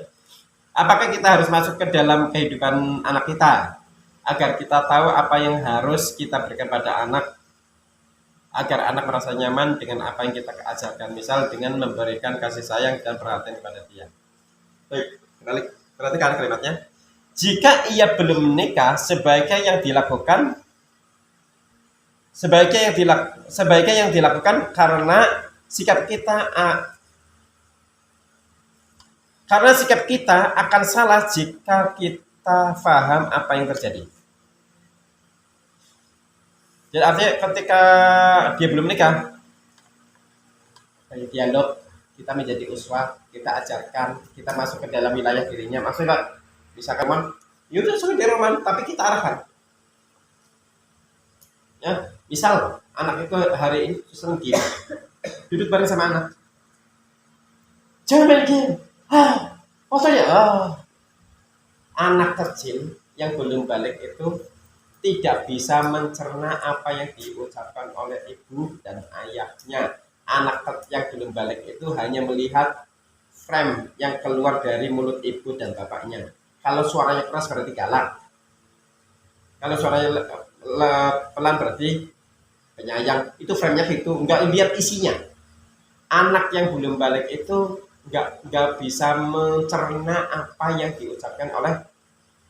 Apakah kita harus masuk ke dalam kehidupan anak kita agar kita tahu apa yang harus kita berikan pada anak agar anak merasa nyaman dengan apa yang kita ajarkan, misal dengan memberikan kasih sayang dan perhatian kepada dia. Baik, perhatikan kalimatnya. Jika ia belum menikah, sebaiknya yang dilakukan karena sikap kita akan salah jika kita paham apa yang terjadi. Jadi artinya ketika dia belum menikah, kayak dialog, kita menjadi uswah, kita ajarkan, kita masuk ke dalam wilayah dirinya. Maksudnya misalkan yaudah suruh di rumah, tapi kita arahkan. Ya, misal anak itu hari ini sering game, duduk bareng sama anak, jangan main game, fotonya, anak kecil yang belum balik itu tidak bisa mencerna apa yang diucapkan oleh ibu dan ayahnya. Anak yang belum balik itu hanya melihat frame yang keluar dari mulut ibu dan bapaknya. Kalau suaranya keras berarti galak. Kalau suaranya pelan berarti penyayang. Itu frame-nya itu, enggak lihat isinya. Anak yang belum balik itu enggak bisa mencerna apa yang diucapkan oleh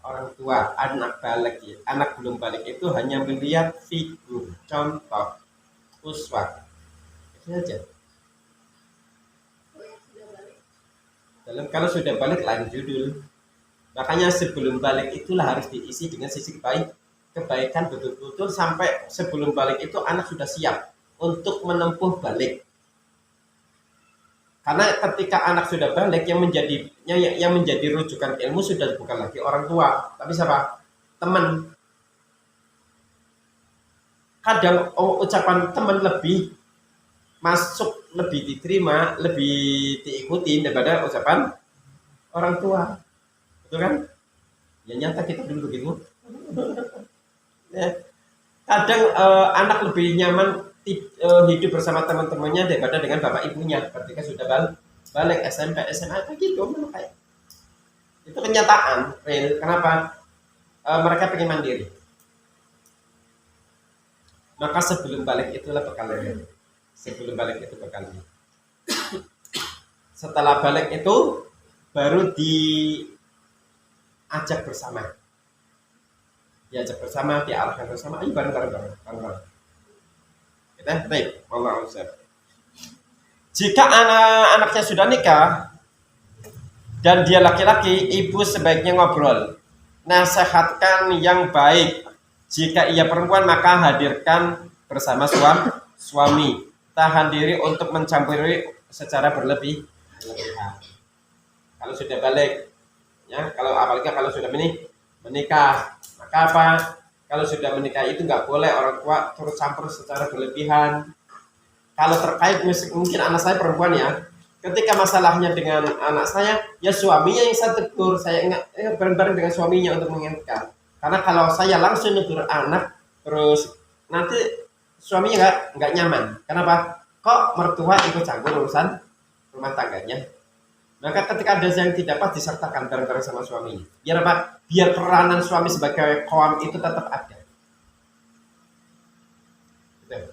orang tua. Anak belum balik itu hanya melihat figur, contoh, uswah. Saja. Kalau sudah balik lain judul. Makanya sebelum balik itulah harus diisi dengan sisi kebaikan betul-betul sampai sebelum balik itu anak sudah siap untuk menempuh balik. Karena ketika anak sudah balik yang menjadi rujukan ilmu sudah bukan lagi orang tua, tapi siapa? Teman. Kadang ucapan teman lebih masuk, lebih diterima, lebih diikuti daripada ucapan orang tua. Betul kan? Ya nyata kita dulu begitu. Ya. Kadang anak lebih nyaman hidup bersama teman-temannya daripada dengan bapak ibunya ketika sudah balik SMP, SMA begitu. Itu kenyataan real. Kenapa? Mereka pengen mandiri. Maka sebelum balik itulah bekal real. Sebelum balik itu bekal. Setelah balik itu baru diajak bersama. Diajak bersama, diarahkan bersama, ayo bareng-bareng. Kita baik, Allah Ustaz. Jika anak-anaknya sudah nikah dan dia laki-laki, ibu sebaiknya ngobrol, nasihatkan yang baik. Jika ia perempuan, maka hadirkan bersama suami. Tahan diri untuk mencampuri secara berlebihan. Kalau sudah balik, ya, apalagi kalau sudah menikah, maka apa? Kalau sudah menikah itu nggak boleh orang tua turut campur secara berlebihan. Kalau terkait mungkin anak saya perempuan ya, ketika masalahnya dengan anak saya, ya suaminya yang saya tegur, saya ingat bareng-bareng dengan suaminya untuk mengingatkan. Karena kalau saya langsung negur anak, terus nanti suaminya nggak nyaman. Kenapa? Kok mertua ikut campur urusan rumah tangganya? Maka ketika ada yang tidak pas disertakan bareng-bareng sama suaminya. Biar apa? Biar peranan suami sebagai kaum itu tetap ada. Gitu.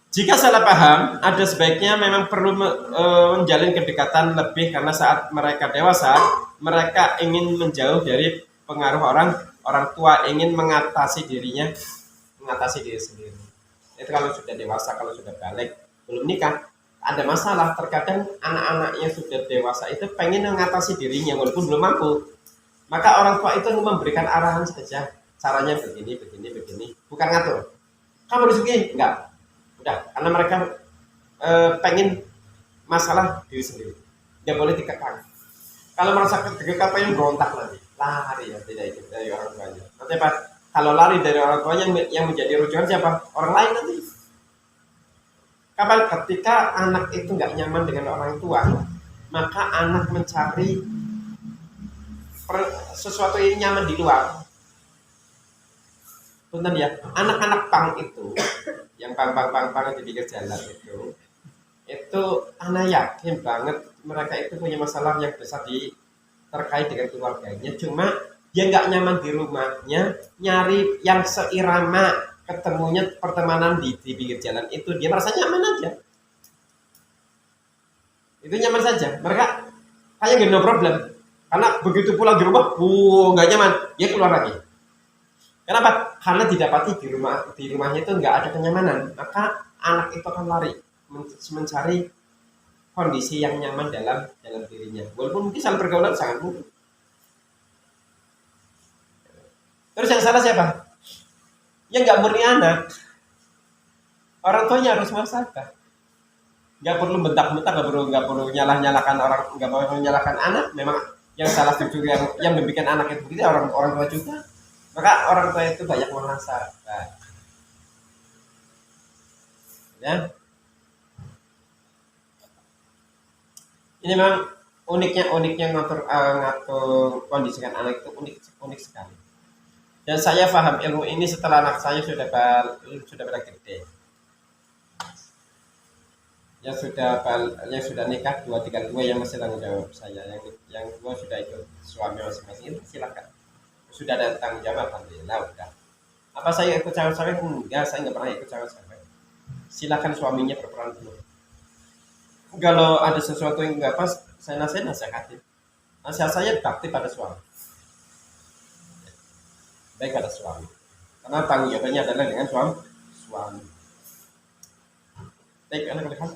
Jika salah paham, ada sebaiknya memang perlu menjalin kedekatan lebih karena saat mereka dewasa, mereka ingin menjauh dari pengaruh orang tua, ingin mengatasi diri sendiri. Itu kalau sudah dewasa, kalau sudah balik, belum nikah, ada masalah. Terkadang anak-anak yang sudah dewasa itu pengen mengatasi dirinya walaupun belum mampu. Maka orang tua itu memberikan arahan saja, caranya begini, bukan ngatur. Kamu harus begini, enggak. Udah, karena mereka pengen masalah diri sendiri, nggak boleh dikekang. Kalau merasa kekang pengen berontak nanti lari ya, tidak ikut dari orang tuanya. Nanti apa? Kalau lari dari orang tuanya yang menjadi rujukan siapa? Orang lain nanti. Kapan? Ketika anak itu nggak nyaman dengan orang tua, maka anak mencari sesuatu yang nyaman di luar. Benar ya, anak-anak pang itu yang pang di pinggir jalan itu anak yakin banget mereka itu punya masalah yang besar terkait dengan keluarganya, cuma dia nggak nyaman di rumahnya, nyari yang seirama, ketemunya pertemanan di pinggir jalan itu dia merasa nyaman aja, itu nyaman saja, mereka kayak gak no problem, karena begitu pulang di rumah, nggak nyaman, dia keluar lagi. Kenapa? Karena didapati di rumahnya itu nggak ada kenyamanan, maka anak itu akan lari mencari kondisi yang nyaman dalam dirinya. Walaupun mungkin saling pergaulan sangat mungkin. Terus yang salah siapa? Yang nggak murni anak. Orang tuanya harus muhasabah. Nggak perlu bentak-bentak, nggak perlu nyalahkan orang, nggak perlu menyalahkan anak. Memang yang salah itu yang membuat anak itu begitu orang tua juga. Maka orang tua itu banyak muhasabah. Ya. Ini memang uniknya ngatur kondisikan anak itu unik sekali. Dan saya paham ilmu ini setelah anak saya sudah pada gede. Yang sudah nikah 2-3 yang masih tanggung jawab saya. Yang 2 sudah ikut suami masing-masing, itu silakan. Sudah ada tanggung jawab, alhamdulillah udah. Apa saya ikut cewek-cewek? Enggak, saya nggak pernah ikut cewek-cewek. Silakan suaminya berperan dulu. Kalau ada sesuatu yang nggak pas, saya nasihatin. Nasihat saya bakti pada suami. Baik pada suami. Karena tanggung jawabnya adalah dengan suami. Baik, anak lihat.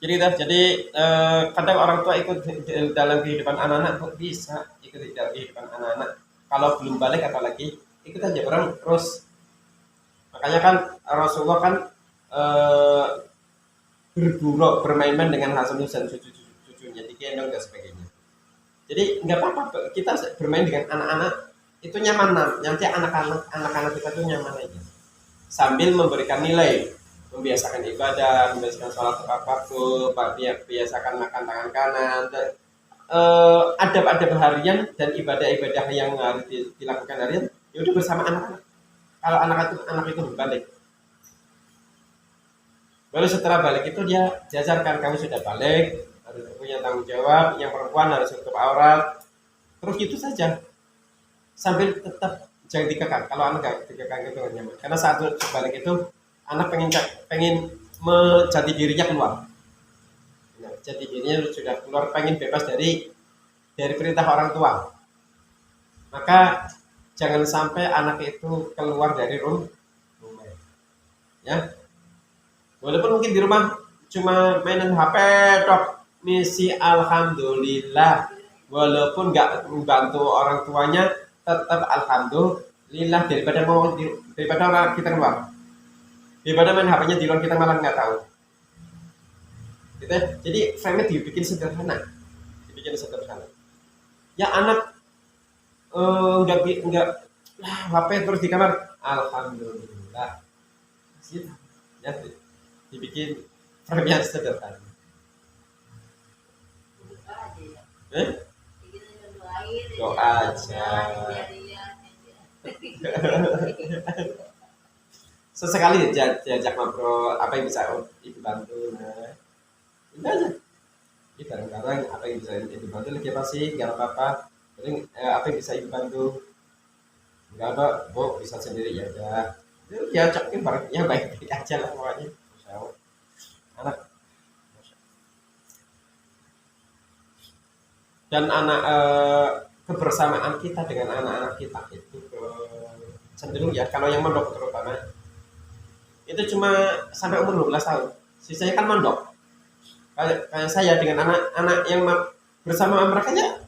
Jadi kadang orang tua ikut dalam kehidupan anak-anak, kok bisa ikut dalam kehidupan anak-anak. Kalau belum balik apalagi ikut aja orang terus. Makanya kan Rasulullah kan bergurau bermain-main dengan Hasan dan cucunya, digendong dan sebagainya. Jadi nggak apa-apa kita bermain dengan anak-anak itu nyaman, nanti anak-anak kita tuh nyaman aja. Sambil memberikan nilai, membiasakan ibadah, membiasakan sholat waktu, biasakan makan tangan kanan, adab-adab harian dan ibadah-ibadah yang harus dilakukan harian, ya udah bersama anak-anak. kalau anak itu berbalik, baru setelah balik itu dia diajarkan kamu sudah balik, harus punya tanggung jawab, yang perempuan harus tutup aurat, terus gitu saja sambil tetap jangan dikekang. Kalau anak nggak dikekang itu nggak nyaman, karena saat balik itu anak pengen menjati dirinya keluar. Nah, jati dirinya sudah keluar, pengen bebas dari perintah orang tua. Maka jangan sampai anak itu keluar dari rumah, ya. Walaupun mungkin di rumah cuma mainan HP, tok, misi alhamdulillah. Walaupun nggak membantu orang tuanya, tetap alhamdulillah daripada orang kita keluar, daripada main HP-nya di luar kita malah nggak tahu. Gitu ya. Jadi frame-nya dibikin sederhana, Ya anak nggak HP terus di kamar, alhamdulillah. Ya, dibikin frame yang sederhana. Doa aja. Sesekali diajak ngobrol, apa yang bisa ibu bantu, nah ini aja. Ini kadang-kadang apa yang bisa ibu bantu lagi apa sih, nggak apa-apa. Paling apa yang bisa ibu bantu, nggak apa, bu bisa sendiri ya udah. Diajakin barangnya baik-baik aja lah pokoknya. Anak dan anak kebersamaan kita dengan anak-anak kita itu cenderung ya, kalau yang mondok terutama itu cuma sampai umur 12 tahun, sisanya kan mondok. Kayak saya dengan anak-anak yang bersama mereka ya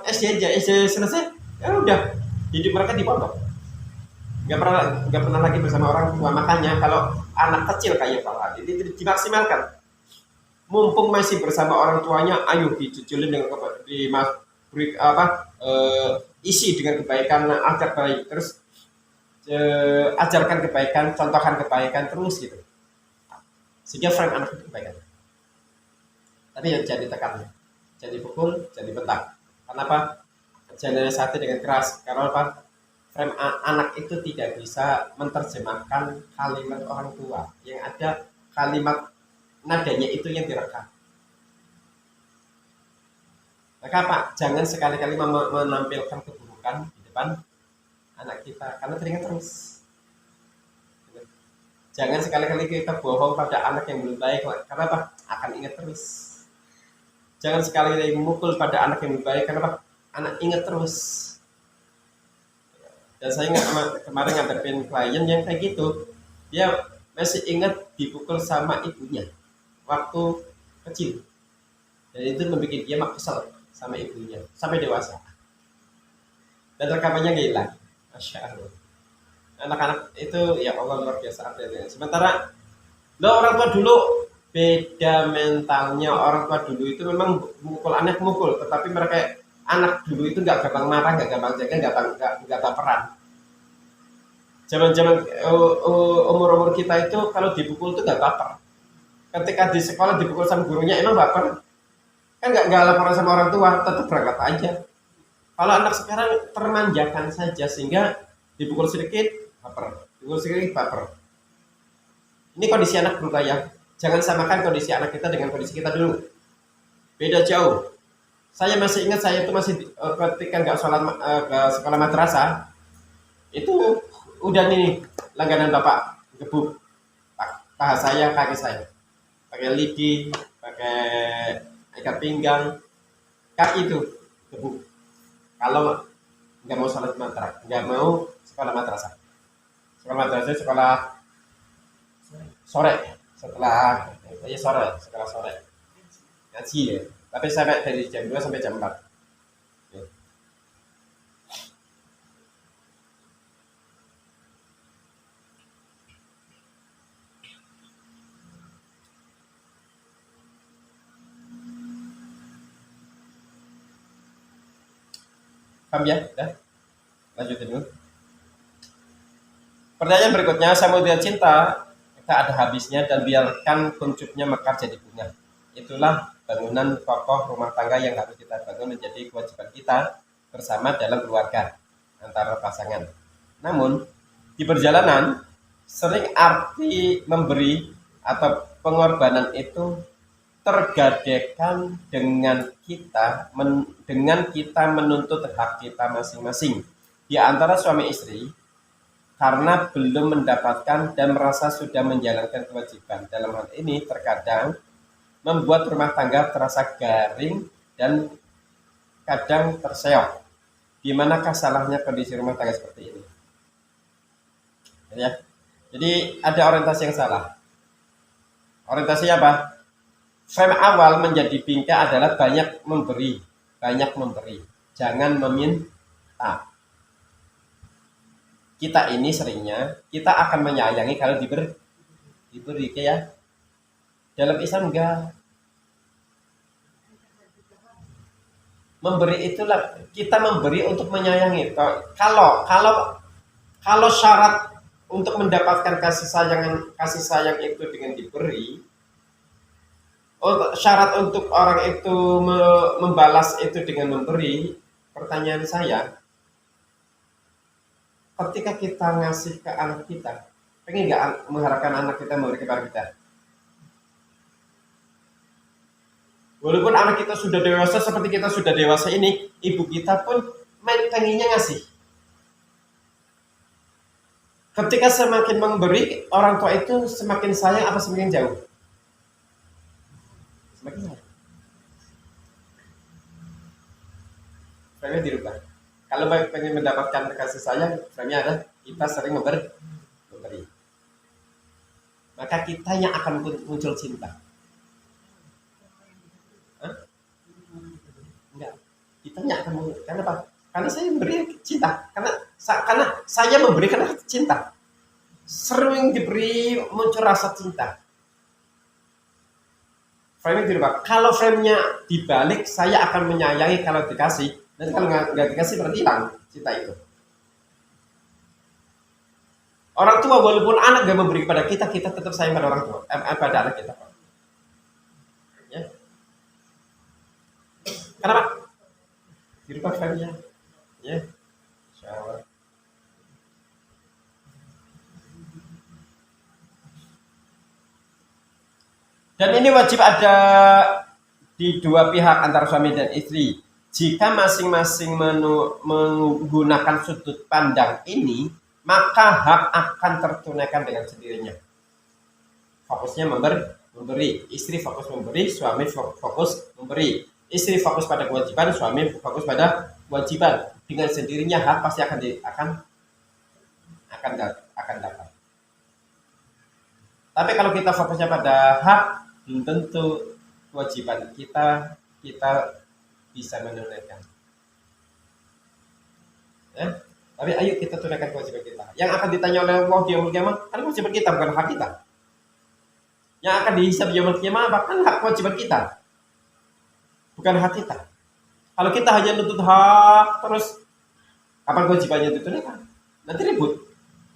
SD aja, SD selesai ya udah hidup mereka di pondok, nggak pernah lagi bersama orang tua. Makanya kalau anak kecil kayak Pak ini dimaksimalkan, mumpung masih bersama orang tuanya, ayo dijujulin dengan isi dengan kebaikan, ajar baik, terus ajarkan kebaikan, contohkan kebaikan terus gitu, sehingga frame anak itu kebaikan. Tapi ya jadi tekan, jadi pukul, jadi bentak. Kenapa? Jangan satu dengan keras. Karena apa? Frame anak itu tidak bisa menerjemahkan kalimat orang tua, yang ada kalimat nadanya itu yang direkam. Maka Pak, jangan sekali-kali menampilkan keburukan di depan anak kita, karena teringat terus. Jangan sekali-kali kita bohong pada anak yang belum baik, karena apa? Akan ingat terus. Jangan sekali-kali memukul pada anak yang belum baik, karena apa? Anak ingat terus. Dan saya kemarin ngadepin klien yang kayak gitu, dia masih ingat dipukul sama ibunya waktu kecil, dan itu membuat dia kesel sama ibunya sampai dewasa, dan rekamannya nggak hilang. Masya Allah, anak-anak itu ya Allah luar biasa update. Sementara orang tua dulu beda mentalnya. Orang tua dulu itu memang mukul anak, tetapi mereka anak dulu itu nggak gampang marah, nggak gampang jaga, nggak baperan. Zaman umur kita itu kalau dipukul itu nggak baper. Ketika di sekolah dipukul sama gurunya, emang baper? Kan nggak laporan sama orang tua, tetap berangkat aja. Kalau anak sekarang termanjakan saja, sehingga dipukul sedikit baper, dipukul sedikit baper. Ini kondisi anak berubah ya. Jangan samakan kondisi anak kita dengan kondisi kita dulu. Beda jauh. Saya masih ingat, saya itu masih ketika nggak sekolah madrasah, itu udah nih langganan bapak gebuk paha saya, kaki saya, pakai lidi, pakai ikat pinggang, kaki itu gebuk. Kalau nggak mau sholat madrasah, nggak mau sekolah madrasah, sekolah sore, setelah sekolah sore ngaji ya. Tapi sampai dari jam 2 sampai jam 4. Paham ya? Udah? Lanjutin dulu. Pertanyaan berikutnya, samudra cinta tak ada habisnya dan biarkan kuncupnya mekar jadi bunga. Itulah bangunan kokoh rumah tangga yang harus kita bangun, menjadi kewajiban kita bersama dalam keluarga antara pasangan. Namun di perjalanan sering arti memberi atau pengorbanan itu tergadaikan dengan kita menuntut hak kita masing-masing di antara suami istri karena belum mendapatkan dan merasa sudah menjalankan kewajiban. Dalam hal ini terkadang membuat rumah tangga terasa garing dan kadang terseok. Di manakah salahnya kondisi rumah tangga seperti ini? Ya. Jadi ada orientasi yang salah. Orientasinya apa? Frame awal menjadi bingkai adalah banyak memberi, jangan meminta. Kita ini seringnya kita akan menyayangi kalau diberi ya. Dalam Islam enggak. Memberi itulah kita memberi untuk menyayangi. Kalau syarat untuk mendapatkan kasih sayang itu dengan diberi, syarat untuk orang itu membalas itu dengan memberi. Pertanyaan saya, ketika kita ngasih ke anak kita, pengen nggak mengharapkan anak kita memberi kepada kita? Walaupun anak kita sudah dewasa seperti kita sudah dewasa ini, ibu kita pun pengennya ngasih. Ketika semakin memberi, orang tua itu semakin sayang apa semakin jauh? Semakin jauh. Frame-nya dirubah. Kalau pengen mendapatkan kasih sayang, frame-nya ada kita sering memberi. Maka kita yang akan muncul cinta. Enggak. Kita nggak akan memberi. Karena apa? Karena saya memberi cinta. Karena saya memberi karena cinta. Sering diberi muncul rasa cinta. Frame dirubah. Kalau frame-nya dibalik, saya akan menyayangi kalau dikasih. Nanti kalau nggak dikasih berarti hilang cinta itu. Orang tua walaupun anak gak memberi kepada kita, kita tetap sayang pada orang tua, pada anak kita. Ya. Kenapa? Dirubah frame-nya. Ya. Insyaallah. Dan ini wajib ada di dua pihak antara suami dan istri. Jika masing-masing menggunakan sudut pandang ini, maka hak akan tertunaikan dengan sendirinya. Fokusnya memberi. Istri fokus memberi, suami fokus memberi. Istri fokus pada kewajiban, suami fokus pada kewajiban. Dengan sendirinya hak pasti akan dapat. Tapi kalau kita fokusnya pada hak, belum tentu kewajiban kita bisa menunaikan. Ya? Tapi ayo kita tunaikan kewajiban kita. Yang akan ditanya oleh Allah di yaumul qiyamah kan kewajiban kita, bukan hak kita. Yang akan dihisab di yaumul qiyamah bahkan hak kewajiban kita, bukan hak kita. Kalau kita hanya nuntut hak terus, kapan kewajibannya ditunaikan? Nanti ribut.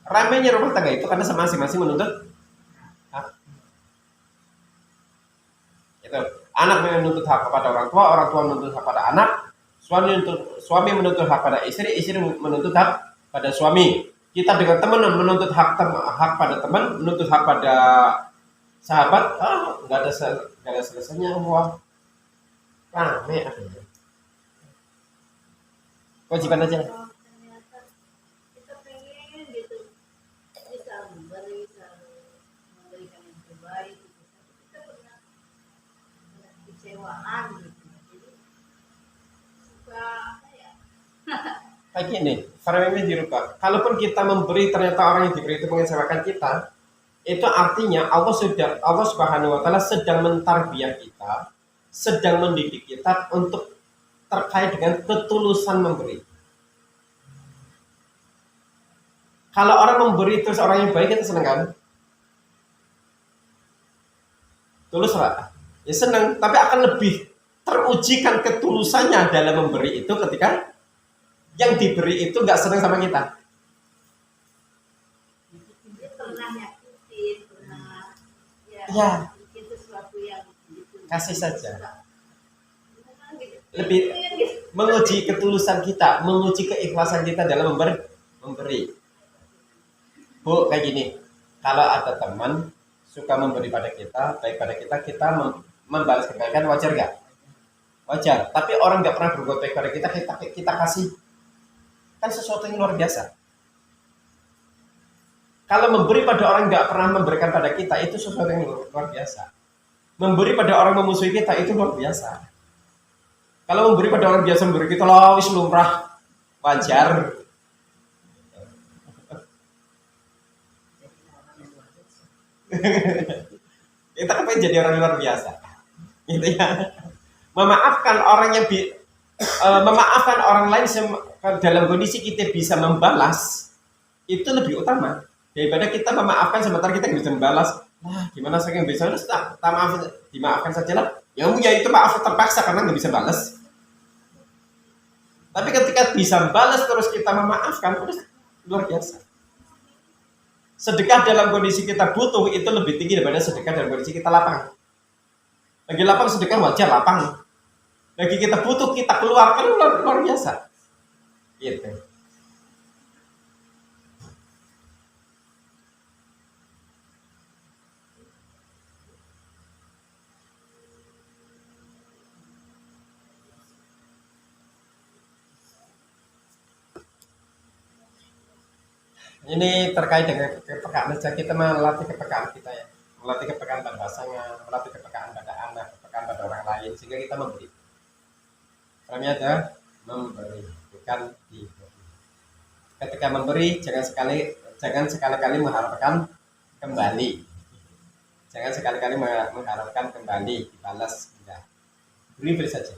Ramainya rumah tangga itu karena masing-masing menuntut hak. Itu. Anak menuntut hak kepada orang tua menuntut hak pada anak, suami menuntut hak pada istri menuntut hak pada suami. Kita dengan teman menuntut hak pada teman, menuntut hak pada sahabat, nggak ada selesainya. Wah, rame akhirnya. Kewajiban aja. Ternyata kita pengen gitu bisa memberikan yang terbaik. Kita pernah kecewaan gitu. Jadi suka apa ya? Kayak gini, frame-nya dirubah. Kalaupun kita memberi ternyata orang yang diberi itu mengecewakan kita, itu artinya Allah Subhanahu wa taala sedang mentarbiyah kita, sedang mendidik kita untuk terkait dengan ketulusan memberi. Kalau orang memberi terus orang yang baik, kita senang kan? Tulus lah. Ya senang, tapi akan lebih terujikan ketulusannya dalam memberi itu ketika yang diberi itu nggak senang sama kita. Dia pernah nyakitin, pernah Ya. bikin sesuatu yang gitu. Kasih saja. Gitu. Lebih menguji ketulusan kita, menguji keikhlasan kita dalam memberi. Bu, kayak gini. Kalau ada teman suka memberi pada kita, baik pada kita, kita membalas kebaikan, wajar nggak? Wajar. Tapi orang nggak pernah berbuat baik pada kita, kita kasih, kan sesuatu yang luar biasa. Kalau memberi pada orang nggak pernah memberikan pada kita, itu sesuatu yang luar biasa. Memberi pada orang memusuhi kita, itu luar biasa. Kalau memberi pada orang biasa memberi kita, lah wis lumrah, wajar. Kita kan pengen jadi orang luar biasa, gitu ya. Memaafkan orang yang memaafkan orang lain dalam kondisi kita bisa membalas, itu lebih utama daripada kita memaafkan sementara kita nggak bisa membalas. Wah, gimana saya nggak bisa? Udah, tak maaf, dimaafkan saja lah. Ya itu maaf terpaksa karena nggak bisa balas. Tapi ketika bisa balas terus kita memaafkan, udah luar biasa. Sedekah dalam kondisi kita butuh itu lebih tinggi daripada sedekah dalam kondisi kita lapang. Lagi lapang sedekah wajar lapang. Lagi kita butuh kita keluarkan luar biasa. Gitu. Ini terkait dengan kepekaan saja, kita melatih kepekaan kita ya, melatih kepekaan pada pasangan, melatih kepekaan pada anak, kepekaan pada orang lain, sehingga kita memberi. Perannya ada memberi, bukan diberi. Ketika memberi, jangan sekali-kali mengharapkan kembali. Jangan sekali-kali mengharapkan kembali dibalas, tidak. Beri saja.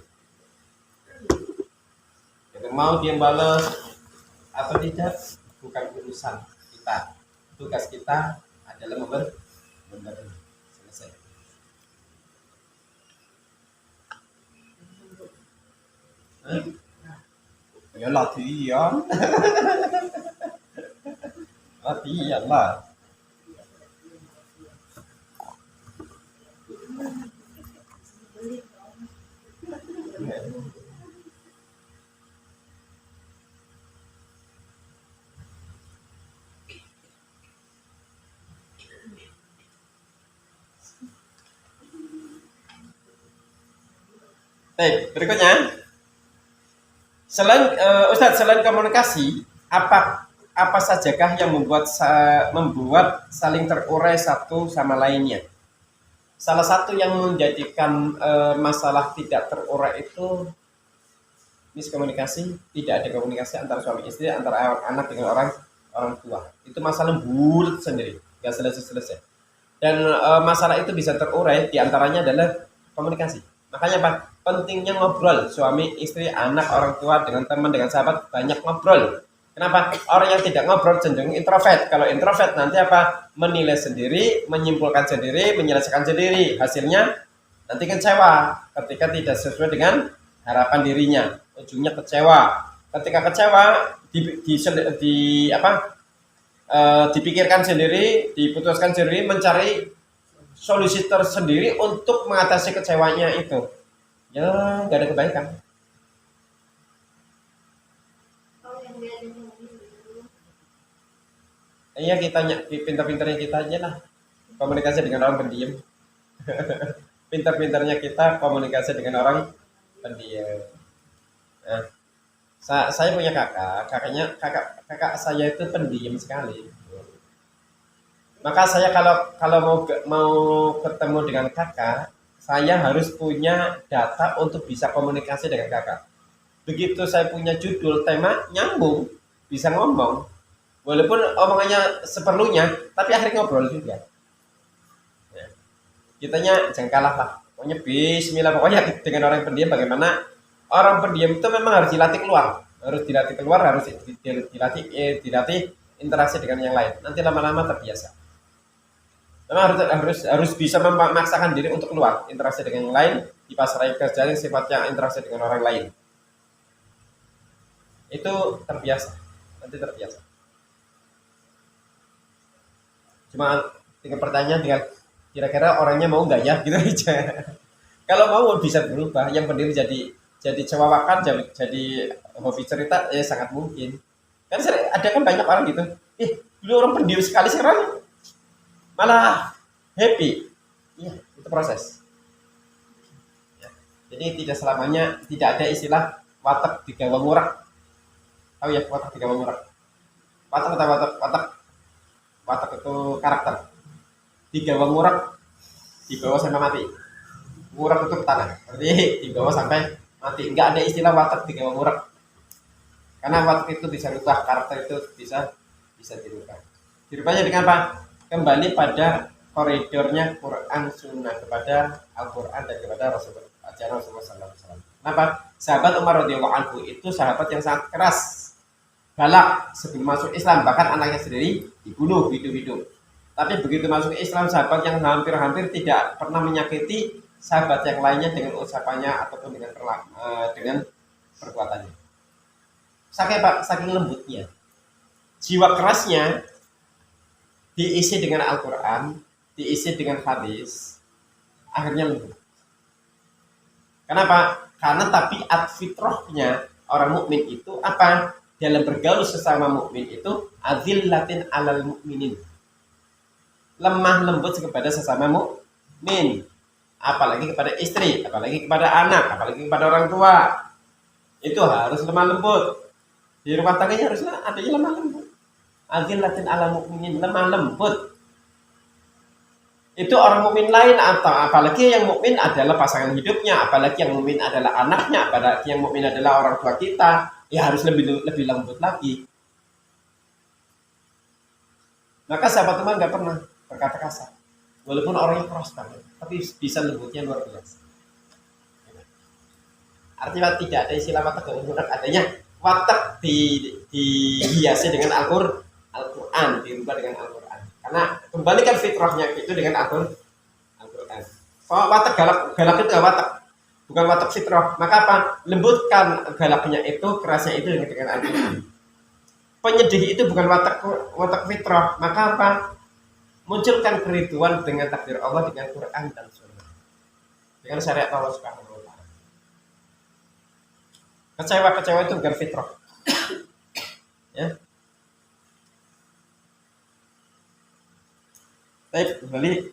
Itu mau dia balas atau tidak, bukan urusan kita. Tugas kita adalah memberi. Selesai. Ya latihan. Latihan lah. Baik, berikutnya. Selain komunikasi, apa sajakah yang membuat saling terurai satu sama lainnya? Salah satu yang menjadikan masalah tidak terurai itu miskomunikasi, tidak ada komunikasi antara suami istri, antara anak dengan orang tua. Itu masalah bulat sendiri, nggak selesai. Dan masalah itu bisa terurai diantaranya adalah komunikasi. Makanya Pak, pentingnya ngobrol suami, istri, anak, orang tua, dengan teman, dengan sahabat, banyak ngobrol. Kenapa? Orang yang tidak ngobrol cenderung introvert. Kalau introvert nanti apa? Menilai sendiri, menyimpulkan sendiri, menyelesaikan sendiri. Hasilnya nanti kecewa ketika tidak sesuai dengan harapan dirinya. Ujungnya kecewa. Ketika kecewa dipikirkan sendiri, diputuskan sendiri, mencari solusi tersendiri untuk mengatasi kecewanya itu. Ya, nggak ada kebaikan. Iya, kita pintar-pintarnya kita aja lah komunikasi dengan orang pendiam. Pintar-pintarnya kita komunikasi dengan orang pendiam. Nah, saya punya kakak saya itu pendiam sekali. Maka saya kalau mau ketemu dengan kakak, saya harus punya data untuk bisa komunikasi dengan kakak. Begitu saya punya judul, tema, nyambung, bisa ngomong. Walaupun omongannya seperlunya, tapi akhirnya ngobrol juga. Ya. Kitanya jangan kalah lah. Pokoknya bismillah, pokoknya dengan orang pendiam bagaimana? Orang pendiam itu memang harus dilatih keluar. Harus dilatih interaksi dengan yang lain. Nanti lama-lama terbiasa. Memang harus bisa memaksakan diri untuk keluar, interaksi dengan yang lain, di pasar kerja yang sifatnya interaksi dengan orang lain. Itu terbiasa, nanti terbiasa. Cuma tinggal pertanyaan, kira-kira orangnya mau nggak ya, gitu aja. Kalau mau bisa berubah, yang penting jadi cewawakan, jadi hobi cerita, ya sangat mungkin. Kan ada kan banyak orang gitu. Dulu orang pendiam sekali, sekarang malah happy. Iya, itu proses. Ya. Jadi tidak selamanya, tidak ada istilah watak digawa murah. Tahu ya watak digawa murah? Watak atau watak? Watak itu karakter. Digawa murah dibawa sampai mati. Murah itu ke tanah. Berarti dibawa sampai mati. Enggak ada istilah watak digawa murah. Karena watak itu bisa rubah, karakter itu bisa dirubah. Dirubahnya dengan apa? Kembali pada koridornya Quran Sunnah, kepada Al-Quran dan kepada Rasulullah SAW. Kenapa? Sahabat Umar radhiyallahu anhu itu sahabat yang sangat keras, galak sebelum masuk Islam, bahkan anaknya sendiri dibunuh hidup-hidup. Tapi begitu masuk Islam, sahabat yang hampir-hampir tidak pernah menyakiti sahabat yang lainnya dengan ucapannya ataupun dengan perbuatannya. Saking lembutnya, jiwa kerasnya diisi dengan Al-Quran, diisi dengan hadis, akhirnya lembut. Kenapa? Karena tabiat fitrahnya orang mukmin itu apa? Dalam bergaul sesama mukmin itu azillatin alal mukminin, lemah lembut kepada sesama mukmin, apalagi kepada istri, apalagi kepada anak, apalagi kepada orang tua. Itu harus lemah lembut. Di rumah tangganya harusnya adanya lemah lembut. Azillatin alal mukminin, lemah lembut. Itu orang mukmin lain, atau apalagi yang mukmin adalah pasangan hidupnya, apalagi yang mukmin adalah anaknya, apalagi yang mukmin adalah orang tua kita, ya harus lebih lembut lagi. Maka sahabat teman nggak pernah berkata kasar, walaupun orangnya keras banget, tapi bisa lembutnya luar biasa. Artinya tidak ada istilah watak keumuran, adanya watak dihiasi dengan Al-Quran, dirubah dengan Al-Quran. Karena kembalikan fitrahnya itu dengan Al-Quran. Watak galak itu watak, bukan watak fitrah. Maka apa? Lembutkan galaknya itu, kerasnya itu dengan Al-Quran. Penyedih itu bukan watak fitrah. Maka apa? Munculkan keriduan dengan takdir Allah, dengan Quran dan Sunnah, dengan syariat Allah Subhanahu wa Ta'ala. Kecewa itu bukan fitrah. Ya. Baik, kembali.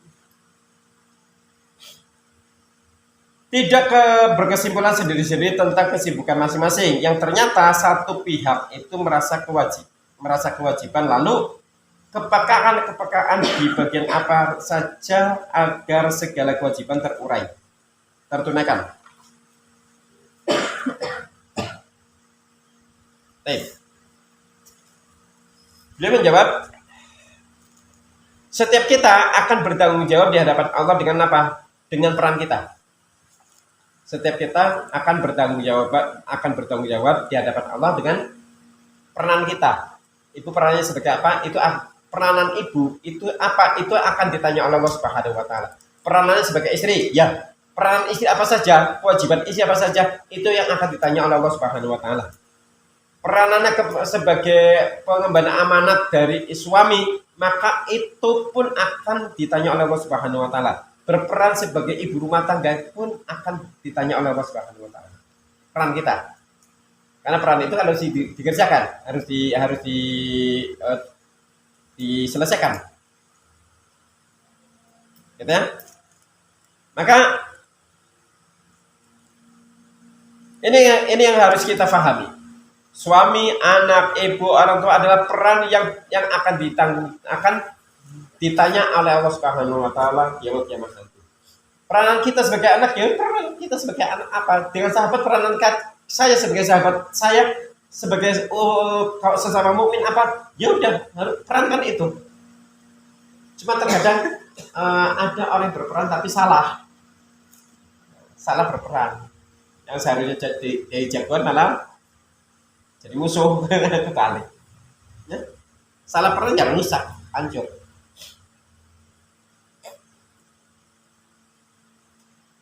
Tidak berkesimpulan sendiri-sendiri tentang kesibukan masing-masing, yang ternyata satu pihak itu merasa kewajiban, lalu kepekaan di bagian apa saja agar segala kewajiban tertunaikan. Baik. Beliau menjawab, setiap kita akan bertanggung jawab di hadapan Allah dengan apa? Dengan peran kita. Setiap kita akan bertanggung jawab di hadapan Allah dengan peranan kita. Itu peranannya sebagai apa? Itu peranan ibu itu apa? Itu akan ditanya oleh Allah Subhanahu wa Ta'ala. Peranannya sebagai istri, ya. Peranan istri apa saja? Kewajiban istri apa saja? Itu yang akan ditanya oleh Allah Subhanahu wa Ta'ala. Peranannya sebagai pengemban amanat dari suami, maka itu pun akan ditanya oleh Allah Subhanahu wa Ta'ala. Berperan sebagai ibu rumah tangga pun akan ditanya oleh Allah Subhanahu wa Ta'ala. Peran kita. Karena peran itu harus dikerjakan, harus diselesaikan. Gitu ya? Maka ini yang harus kita pahami. Suami, anak, ibu, orang tua adalah peran yang akan ditanya oleh Allah Subhanahu wa Ta'ala yaumul kiamat nanti. Peranan kita sebagai anak, ya peranan kita sebagai anak apa? Dengan sahabat, peranan saya sebagai sahabat, saya sebagai sesama mukmin apa? Ya udah, perankan itu. Cuma terkadang ada orang yang berperan tapi salah berperan. Yang seharusnya jadi jagoan malah jadi musuh. Kebalik. Ya? Salah peran jangan rusak, hancur.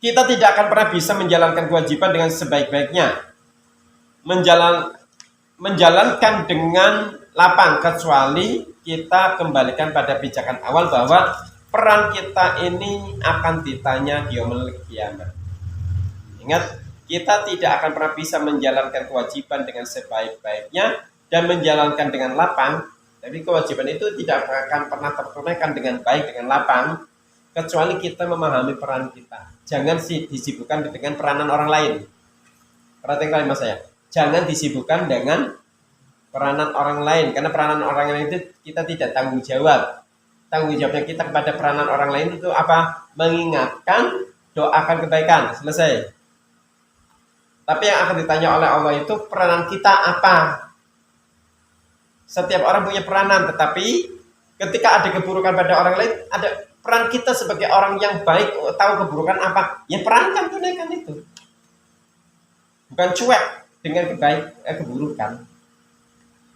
Kita tidak akan pernah bisa menjalankan kewajiban dengan sebaik-baiknya, menjalankan dengan lapang, kecuali kita kembalikan pada pijakan awal bahwa peran kita ini akan ditanya di yaumul kiamat. Ingat, kita tidak akan pernah bisa menjalankan kewajiban dengan sebaik-baiknya dan menjalankan dengan lapang Jadi kewajiban itu tidak akan pernah tertunaikan dengan baik, dengan lapang, kecuali kita memahami peran kita. Jangan disibukkan dengan peranan orang lain. Perhatikan mas saya. Jangan disibukkan dengan peranan orang lain, karena peranan orang lain itu kita tidak tanggung jawab. Tanggung jawabnya kita kepada peranan orang lain itu apa? Mengingatkan, doakan kebaikan, selesai. Tapi yang akan ditanya oleh Allah itu peranan kita apa? Setiap orang punya peranan, tetapi ketika ada keburukan pada orang lain, ada peran kita sebagai orang yang baik, tahu keburukan apa, ya perankan, tunaikan itu. Bukan cuek dengan keburukan,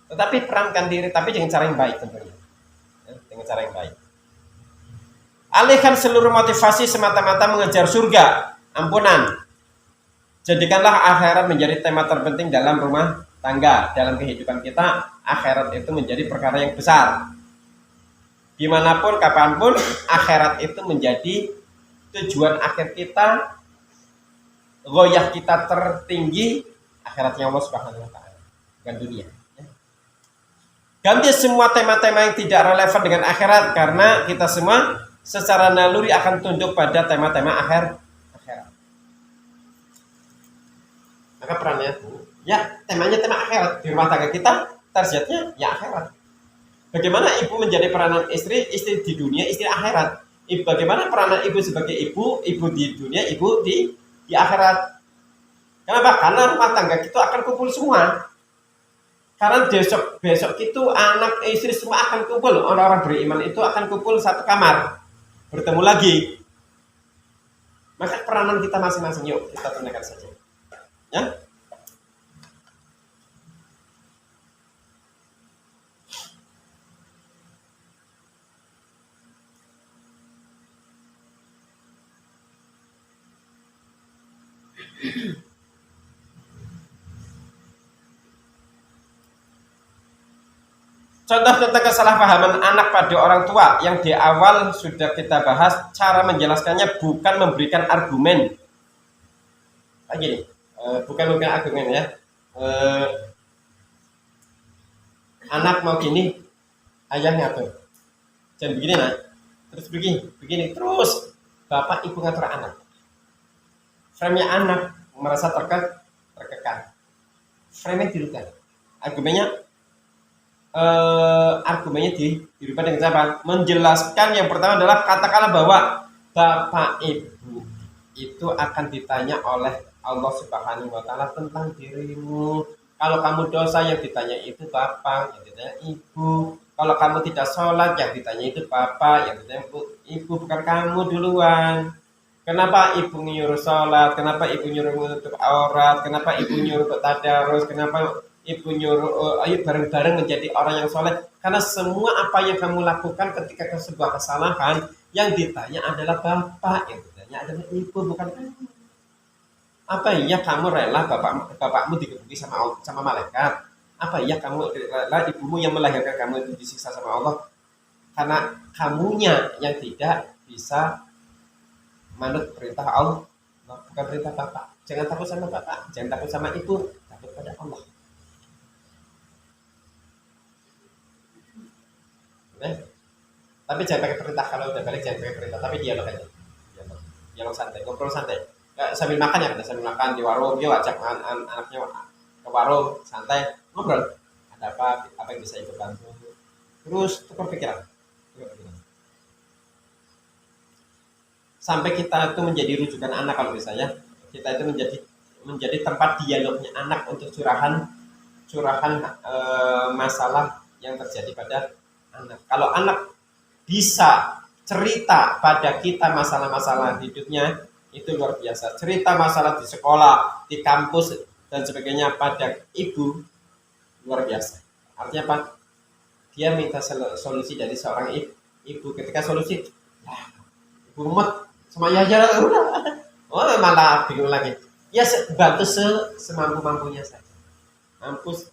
tetapi perankan diri, tapi dengan cara yang baik tentunya. Dengan cara yang baik. Alihkan seluruh motivasi semata-mata mengejar surga, ampunan. Jadikanlah akhirat menjadi tema terpenting dalam rumah tangga, dalam kehidupan kita. Akhirat itu menjadi perkara yang besar. Dimanapun, kapanpun, akhirat itu menjadi tujuan akhir kita, goyah kita tertinggi, akhiratnya Allah Subhanahu wa Ta'ala, bukan dunia. Ganti semua tema-tema yang tidak relevan dengan akhirat, karena kita semua secara naluri akan tunduk pada tema-tema akhirat. Maka perannya itu, ya temanya tema akhirat. Di rumah tangga kita, targetnya ya akhirat. Bagaimana ibu menjadi peranan istri di dunia, istri akhirat. Bagaimana peranan ibu sebagai ibu di dunia, ibu di akhirat. Kenapa? Karena rumah tangga kita akan kumpul semua. Karena besok itu anak istri semua akan kumpul. Orang-orang beriman itu akan kumpul satu kamar, bertemu lagi. Maka peranan kita masing-masing, yuk kita tunaikan saja. Ya. Contoh tentang kesalahpahaman anak pada orang tua yang di awal sudah kita bahas, cara menjelaskannya bukan memberikan argumen. Gini, bukan argumen ya. Anak mau gini, ayah ngatur. Jangan begini nak, terus begini terus. Bapak ibu ngatur anak. Frame-nya anak merasa terkekang. Frame-nya dirukan. Argumennya dirubah dengan cara menjelaskan. Yang pertama adalah katakanlah bahwa bapak ibu itu akan ditanya oleh Allah Subhanahu wa Ta'ala tentang dirimu. Kalau kamu dosa, yang ditanya itu bapak, yang ditanya ibu. Kalau kamu tidak sholat, yang ditanya itu bapak, yang ditanya ibu, bukan kamu duluan. Kenapa ibu nyuruh sholat? Kenapa ibu nyuruh menutup aurat? Kenapa ibu nyuruh bertadarus? Kenapa ibu nyuruh ayo bareng-bareng menjadi orang yang soleh? Karena semua apa yang kamu lakukan ketika sebuah kesalahan, yang ditanya adalah bapak, yang ditanya adalah ibu, bukan kamu. Apa iya kamu rela bapakmu digebuki sama malaikat? Apa iya kamu rela ibumu yang melahirkan kamu itu disiksa sama Allah? Karena kamunya yang tidak bisa manut perintah Allah, bukan perintah bapak. Jangan takut sama bapak, jangan takut sama ibu, takut pada Allah. Tapi jangan pakai perintah. Kalau udah balik jangan pakai perintah, tapi dialog aja, dialog santai, ngobrol santai. Sambil makan ya, sambil makan di warung, dia ajak anaknya ke warung, santai, ngobrol. Ada apa yang bisa ibu bantu? Terus tukar pikiran. Sampai kita itu menjadi rujukan anak. Kalau misalnya kita itu menjadi tempat dialognya anak untuk curahan masalah yang terjadi pada anak. Kalau anak bisa cerita pada kita masalah-masalah hidupnya, itu luar biasa. Cerita masalah di sekolah, di kampus dan sebagainya pada ibu, luar biasa. Artinya apa? Dia minta solusi dari seorang ibu. Ketika solusi, ibu rumah semuanya aja udah. Oh malah bingung lagi. Ya bantu semampu-mampunya saja. Mampus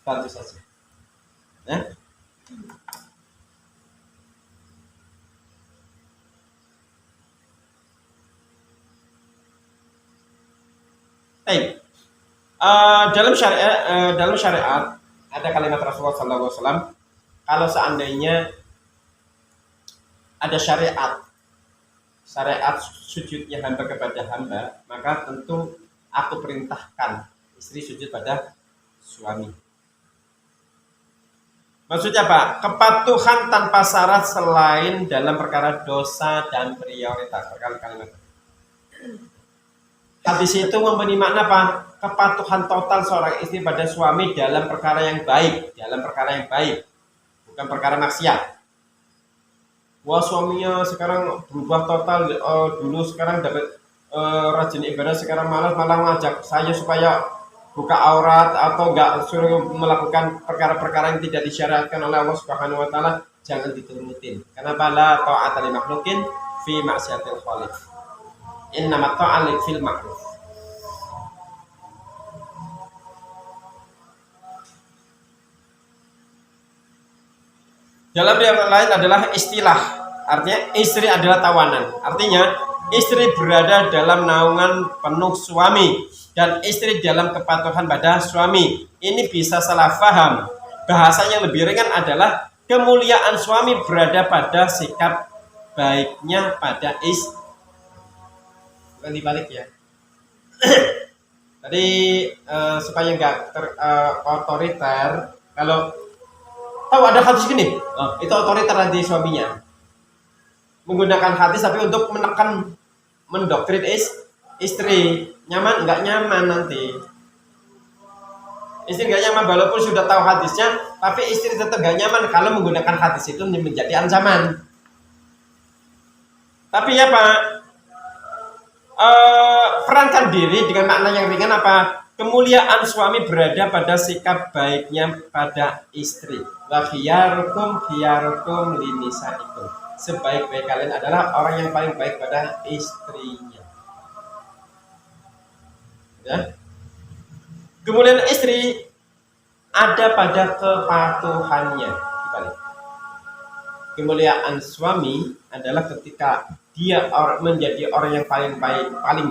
bantu saja. Ya. Baik. Dalam syariat ada kalimat Rasulullah SAW, kalau seandainya ada syariat sujudnya hamba kepada hamba, maka tentu aku perintahkan istri sujud pada suami. Maksudnya apa? Kepatuhan tanpa syarat selain dalam perkara dosa dan prioritas. Kalimat. Hadis itu memberi makna apa? Kepatuhan total seorang istri pada suami dalam perkara yang baik, bukan perkara maksiat. Wah, suaminya sekarang berubah total, dulu sekarang dapat rajin ibadah, sekarang malah ngajak saya supaya buka aurat atau enggak, suruh melakukan perkara-perkara yang tidak disyariatkan oleh Allah Subhanahu wa taala, jangan diturutin. Kenapa? La ta'ata li makhluqin fi maksiatil khaliq. Innamat ta'at fil ma'ruf. Dalam riwayat lain adalah istilah, artinya istri adalah tawanan. Artinya istri berada dalam naungan penuh suami dan istri dalam kepatuhan pada suami. Ini bisa salah paham. Bahasa yang lebih ringan adalah kemuliaan suami berada pada sikap baiknya pada istri. Bukan dibalik ya. Tadi supaya nggak otoriter, kalau tahu ada hadis gini, itu otoriter nanti suaminya menggunakan hadis tapi untuk menekan, mendoktrin istri. Nyaman nggak nyaman nanti istri nggak nyaman, walaupun sudah tahu hadisnya tapi istri tetap nggak nyaman kalau menggunakan hadis itu menjadi ancaman. Tapi ya Pak, perankan diri dengan makna yang ringan apa? Kemuliaan suami berada pada sikap baiknya pada istri. Wa khiyarukum linisaikum. Sebaik-baik kalian adalah orang yang paling baik pada istrinya. Ya. Kemuliaan istri ada pada kepatuhannya. Kemuliaan suami adalah ketika dia menjadi orang yang paling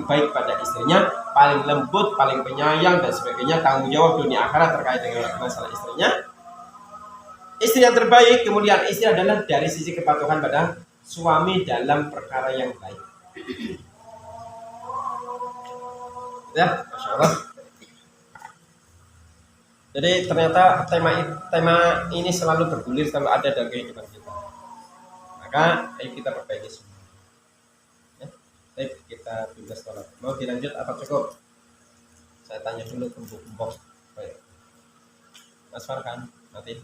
baik pada istrinya, paling lembut, paling penyayang dan sebagainya, tanggung jawab dunia akhirat terkait dengan masalah istrinya. Istri yang terbaik, kemuliaan istri adalah dari sisi kepatuhan pada suami dalam perkara yang baik. Ya, Masya Allah. Jadi ternyata tema ini selalu bergulir, selalu ada dalam kehidupan kita. Maka ayo kita perbaiki semua. Ya, baik, kita tugas sholat. Mau dilanjut apa cukup? Saya tanya dulu ke Mbok. Baik. Mas Farhan, nanti.